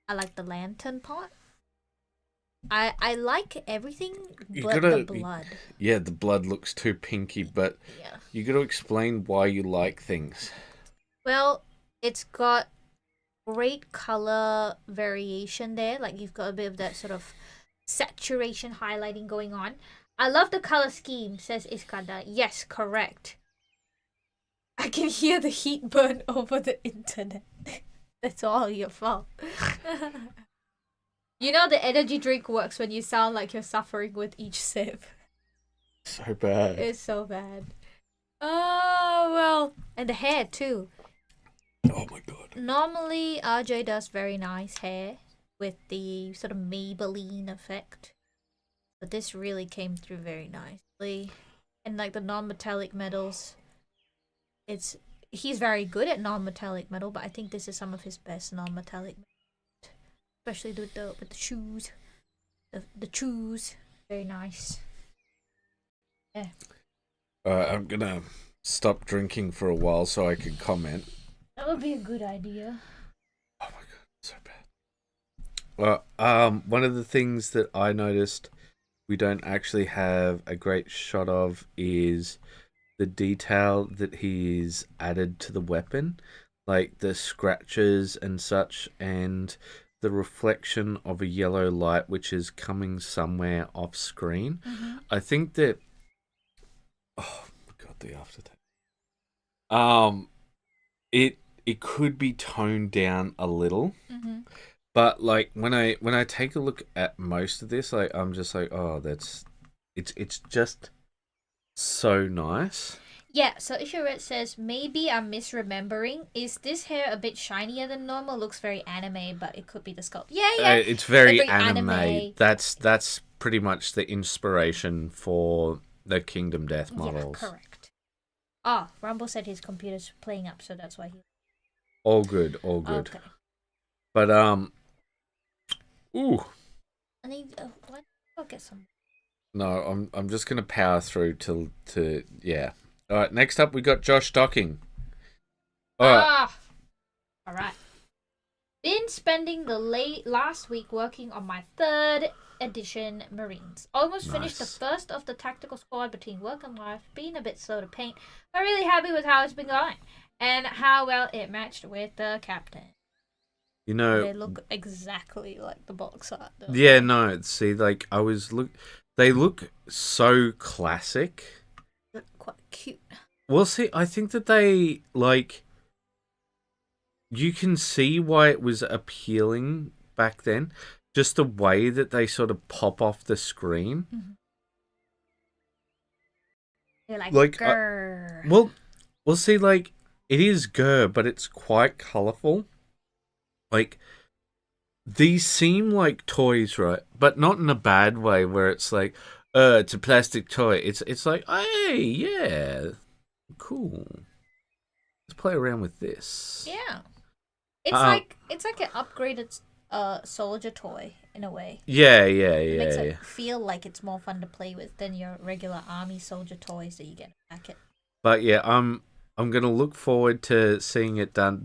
I like the lantern part. I like everything You but gotta- the blood. Yeah, the blood looks too pinky, but Yeah. you got to explain why you like things. Well, it's got great color variation there. Like you've got a bit of that sort of saturation highlighting going on. I love the color scheme, says Iskandar. Yes, correct. I can hear the heat burn over the internet. That's all your fault. You know the energy drink works when you sound like you're suffering with each sip. So bad. It's so bad. Oh, well. And the hair, too. Oh my god. Normally, RJ does very nice hair with the sort of Maybelline effect. But this really came through very nicely. And like the non-metallic metals, he's very good at non-metallic metal, but I think this is some of his best non-metallic metal. Especially with the shoes. The shoes. Very nice. Yeah. I'm gonna stop drinking for a while so I can comment. That would be a good idea. Oh my god, so bad. One of the things that I noticed we don't actually have a great shot of is the detail that he's added to the weapon, like the scratches and such, and the reflection of a yellow light which is coming somewhere off screen. Mm-hmm. I think that oh my god, the aftertaste. It could be toned down a little. Mm-hmm. But like when I take a look at most of this, like I'm just like, oh, it's just so nice. Yeah, so Ishiret says, maybe I'm misremembering. Is this hair a bit shinier than normal? Looks very anime, but it could be the sculpt. Yeah. It's very Very anime. anime. That's pretty much the inspiration for the Kingdom Death models. Yeah, correct. Ah, Rumble said his computer's playing up, so that's why he... All good. Okay. But ooh. I need... I'll get some... No, I'm just gonna power through to yeah. All right, next up we got Josh Docking. All right. Alright. Been spending the last week working on my 3rd edition Marines. Almost finished the first of the tactical squad between work and life. Been a bit slow to paint, but really happy with how it's been going and how well it matched with the captain. You know, They look exactly like the box art. Yeah, no. See, like they look so classic. Look quite cute. Well, see, I think that they like. You can see why it was appealing back then. Just the way that they sort of pop off the screen. Mm-hmm. They're like, grrr. Well, see, like it is grr, but it's quite colourful. Like, these seem like toys, right? But not in a bad way where it's like, it's a plastic toy. It's like, hey, yeah, cool. Let's play around with this. Yeah. It's like an upgraded soldier toy in a way. Yeah. It makes it feel like it's more fun to play with than your regular army soldier toys that you get in a packet. But yeah, I'm gonna look forward to seeing it done.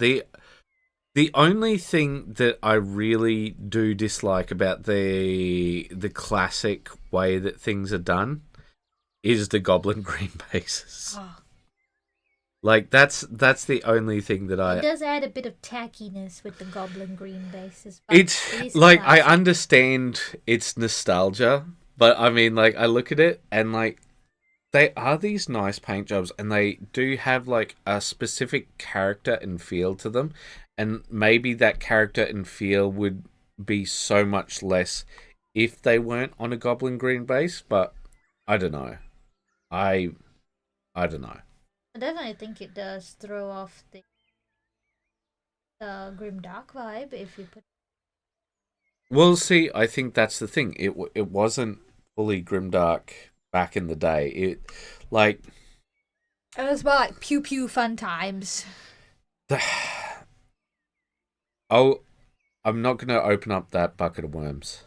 The only thing that I really do dislike about the classic way that things are done is the goblin green bases. Oh. Like that's the only thing that It does add a bit of tackiness with the goblin green bases. It's like classic. I understand it's nostalgia, but I mean, like I look at it and like they are these nice paint jobs, and they do have like a specific character and feel to them. And maybe that character and feel would be so much less if they weren't on a goblin green base, but I don't know. I don't know. I definitely think it does throw off the grimdark vibe if you put. Well, see, I think that's the thing. It wasn't fully grimdark back in the day. It was more like pew pew fun times. I'm not going to open up that bucket of worms.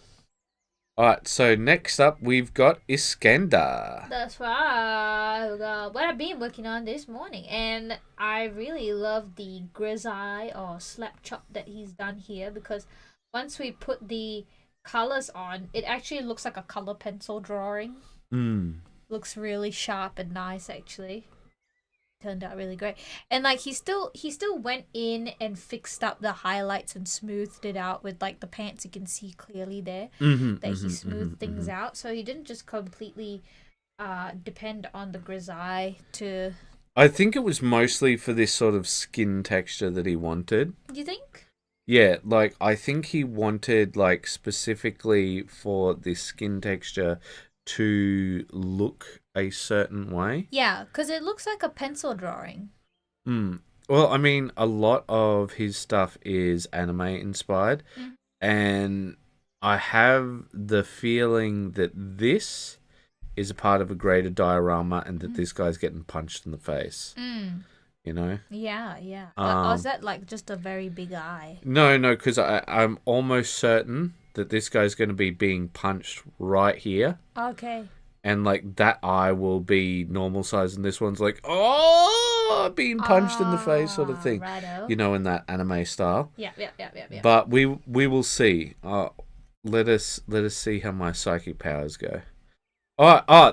Alright, so next up we've got Iskandar. That's right. What I've been working on this morning. And I really love the grizzly or slap chop that he's done here because once we put the colors on, it actually looks like a color pencil drawing. Looks really sharp and nice, actually. Turned out really great. And like he still went in and fixed up the highlights and smoothed it out with like the pants. You can see clearly there that he smoothed things out. So he didn't just completely depend on the grisaille to. I think it was mostly for this sort of skin texture that he wanted. Do you think? Yeah, like I think he wanted like specifically for this skin texture to look a certain way. Yeah, because it looks like a pencil drawing. Well, I mean, a lot of his stuff is anime inspired, and I have the feeling that this is a part of a greater diorama and that this guy's getting punched in the face. You know? Yeah. Or is that like just a very big eye? No, because I'm almost certain that this guy's going to be being punched right here. Okay. And like that eye will be normal size, and this one's like, being punched in the face, sort of thing. Righto. You know, in that anime style. Yeah. But we will see. Let us see how my psychic powers go.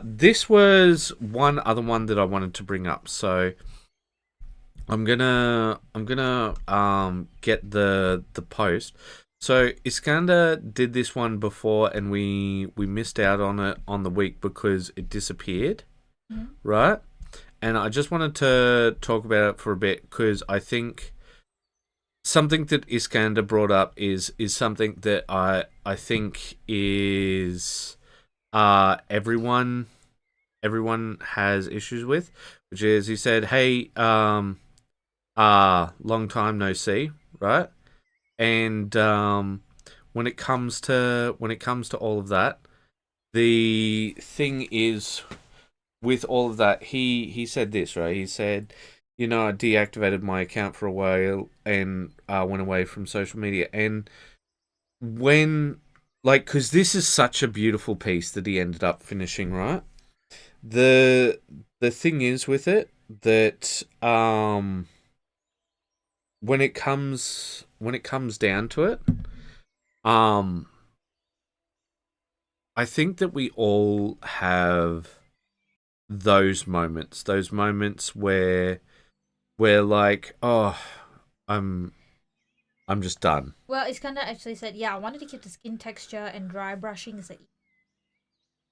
This was one other one that I wanted to bring up. So I'm gonna get the post. So Iskander did this one before, and we missed out on it on the week because it disappeared, right? And I just wanted to talk about it for a bit because I think something that Iskander brought up is something that I think is everyone has issues with, which is he said, "Hey, long time no see," right? And when it comes to all of that, the thing is with all of that, he said this, right? He said, I deactivated my account for a while and went away from social media. And when, like, because this is such a beautiful piece that he ended up finishing, right? The thing is with it that when it comes down to it, I think that we all have those moments where we're like, I'm just done. Well, Iskander actually said, I wanted to keep the skin texture and dry brushing. Is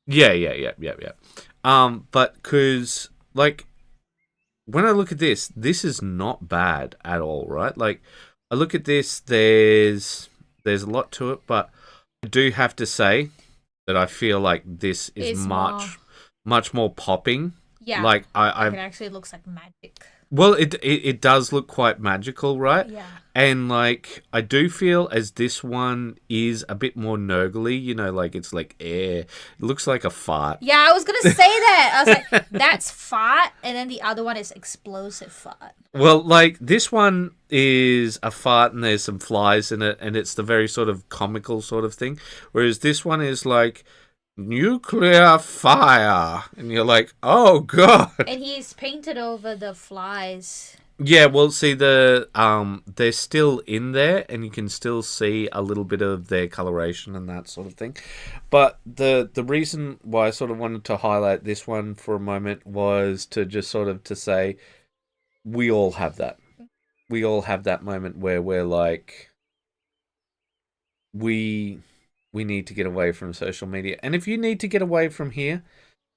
Yeah. But because, like, when I look at this is not bad at all, right? Like, I look at this, there's a lot to it, but I do have to say that I feel like this is much more popping. Yeah. Like, it actually looks like magic. Well, it does look quite magical, right? Yeah. And, like, I do feel as this one is a bit more nurgly, like it's like air. It looks like a fart. Yeah, I was going to say that. I was like, that's fart, and then the other one is explosive fart. Well, like, this one is a fart and there's some flies in it, and it's the very sort of comical sort of thing. Whereas this one is like nuclear fire, and you're like, oh god. And he's painted over the flies. Yeah, well, see, they're still in there, and you can still see a little bit of their coloration and that sort of thing. But the reason why I sort of wanted to highlight this one for a moment was to just sort of to say we all have that. We all have that moment where we're like, we need to get away from social media. And if you need to get away from here,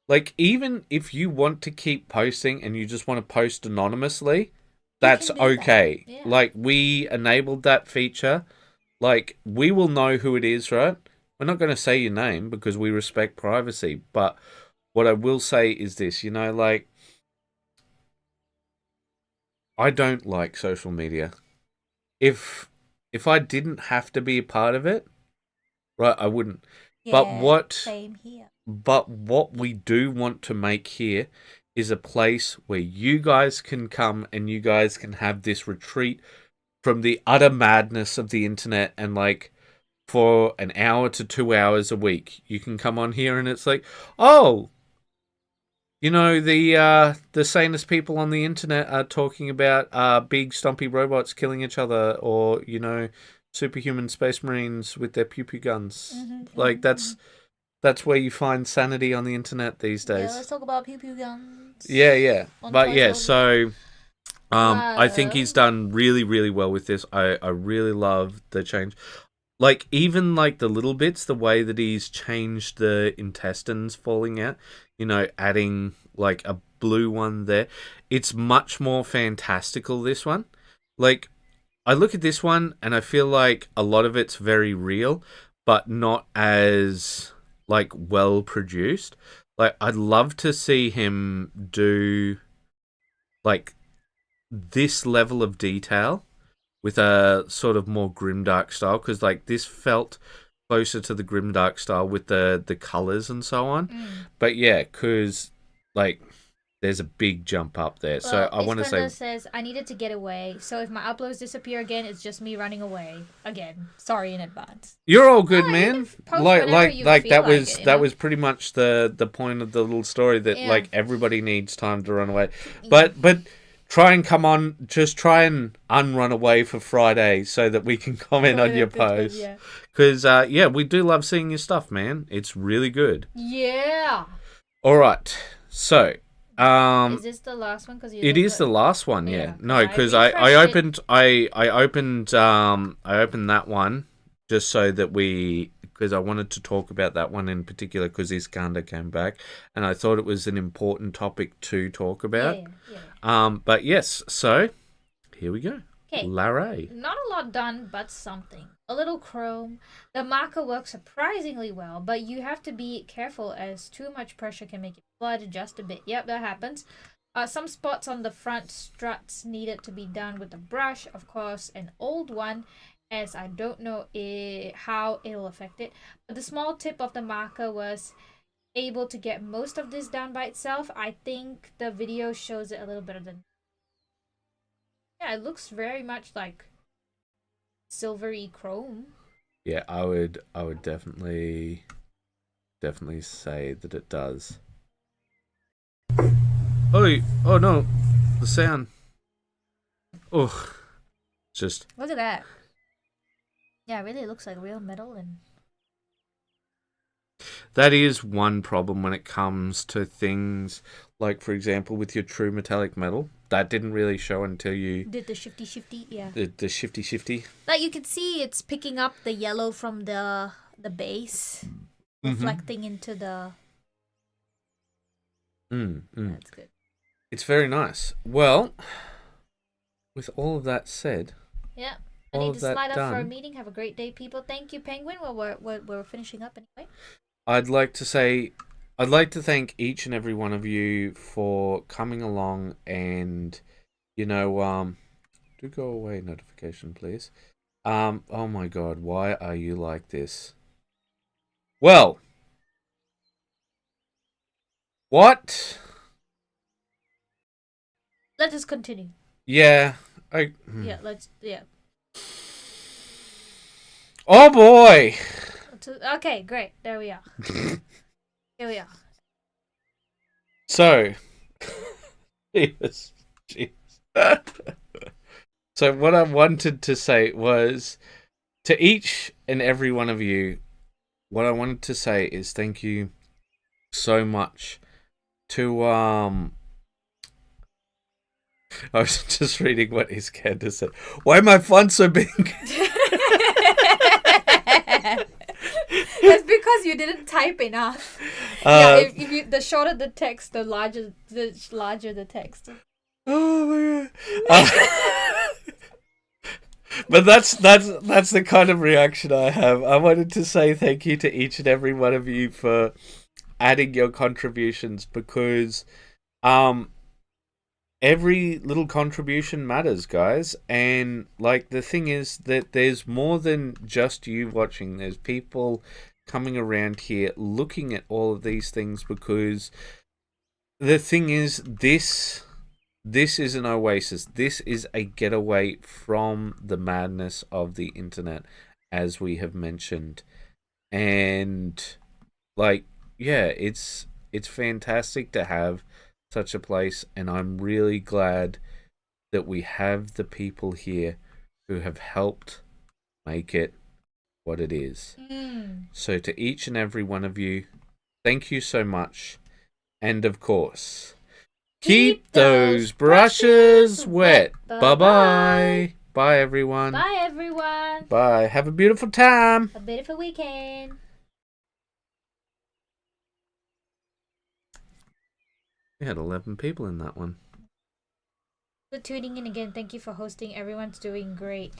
like, even if you want to keep posting and you just want to post anonymously, that's okay. That. Yeah. Like, we enabled that feature. Like, we will know who it is, right? We're not going to say your name because we respect privacy. But what I will say is this, like, I don't like social media. If I didn't have to be a part of it, right, I wouldn't. Yeah, same here. But what we do want to make here is a place where you guys can come and you guys can have this retreat from the utter madness of the internet, and like for an hour to 2 hours a week, you can come on here and it's like, oh, the sanest people on the internet are talking about big stompy robots killing each other, or superhuman space marines with their pew pew guns. Mm-hmm, That's where you find sanity on the internet these days. Yeah, let's talk about pew pew guns. Yeah. On But Toy yeah, Soldier. so I think he's done really, really well with this. I really love the change. Like, even like the little bits, the way that he's changed the intestines falling out, adding like a blue one there. It's much more fantastical, this one. Like, I look at this one and I feel like a lot of it's very real, but not as like well produced. Like, I'd love to see him do like this level of detail with a sort of more grimdark style, because like this felt closer to the grimdark style with the colors and so on. But yeah, because like there's a big jump up there. So I want to say, says I needed to get away. So if my uploads disappear again, it's just me running away again. Sorry in advance. you're all good, No, you man. can post Like whenever you that feel was like it, that was pretty much the point of the little story, that Yeah. like everybody needs time to run away. But try and come on, just try and unrun away for Friday so that we can comment on your post. Yeah. Because we do love seeing your stuff, man. It's really good. Yeah. All right, so Is this the last one? Because it is the last one. Yeah, Yeah, no, because I refreshed I opened that one just so that because I wanted to talk about that one in particular, because Iskander came back and I thought it was an important topic to talk about. Yeah. But yes, so here we go. Okay. Larray. Not a lot done, but something. A little chrome. The marker works surprisingly well, but you have to be careful as too much pressure can make it flood just a bit. Yep, that happens. Some spots on the front struts needed to be done with a brush, of course, an old one, as I don't know how it'll affect it. But the small tip of the marker was able to get most of this done by itself. I think the video shows it a little better than. Yeah, it looks very much like silvery chrome. Yeah, I would definitely say that it does. Oh no, the sound. Oh, just Look at that. Yeah, it really looks like real metal. And that is one problem when it comes to things like, for example, with your true metallic metal. That didn't really show until you did the shifty, yeah. the shifty. Like you can see, it's picking up the yellow from the base, reflecting into the. That's good. It's very nice. Well, with all of that said, Yeah. I all need of to that slide up for a done, meeting. Have a great day, people. Thank you, Penguin. Well, we're finishing up anyway. I'd like to thank each and every one of you for coming along and, do go away notification, please. Oh my God, why are you like this? Well, what? Let us continue. Yeah, Yeah. Oh boy. Okay, great. There we are. Here we are. So, jeez. So what I wanted to say was, to each and every one of you, what I wanted to say is thank you so much to I was just reading what Iskander said. Why am my font so big? That's because you didn't type enough. If you the shorter the text, the larger the text. Oh my God. But that's the kind of reaction I have. I wanted to say thank you to each and every one of you for adding your contributions, because every little contribution matters, guys. And like, the thing is that there's more than just you watching. There's people coming around here looking at all of these things, because the thing is, this is an oasis. This is a getaway from the madness of the internet, as we have mentioned. And like, yeah, it's fantastic to have such a place, and I'm really glad that we have the people here who have helped make it what it is. So to each and every one of you, thank you so much. And of course, keep those brushes wet. Bye-bye. Bye, everyone. Bye, everyone. Bye. Have a beautiful time. A beautiful weekend. We had 11 people in that one. For tuning in again. Thank you for hosting. Everyone's doing great.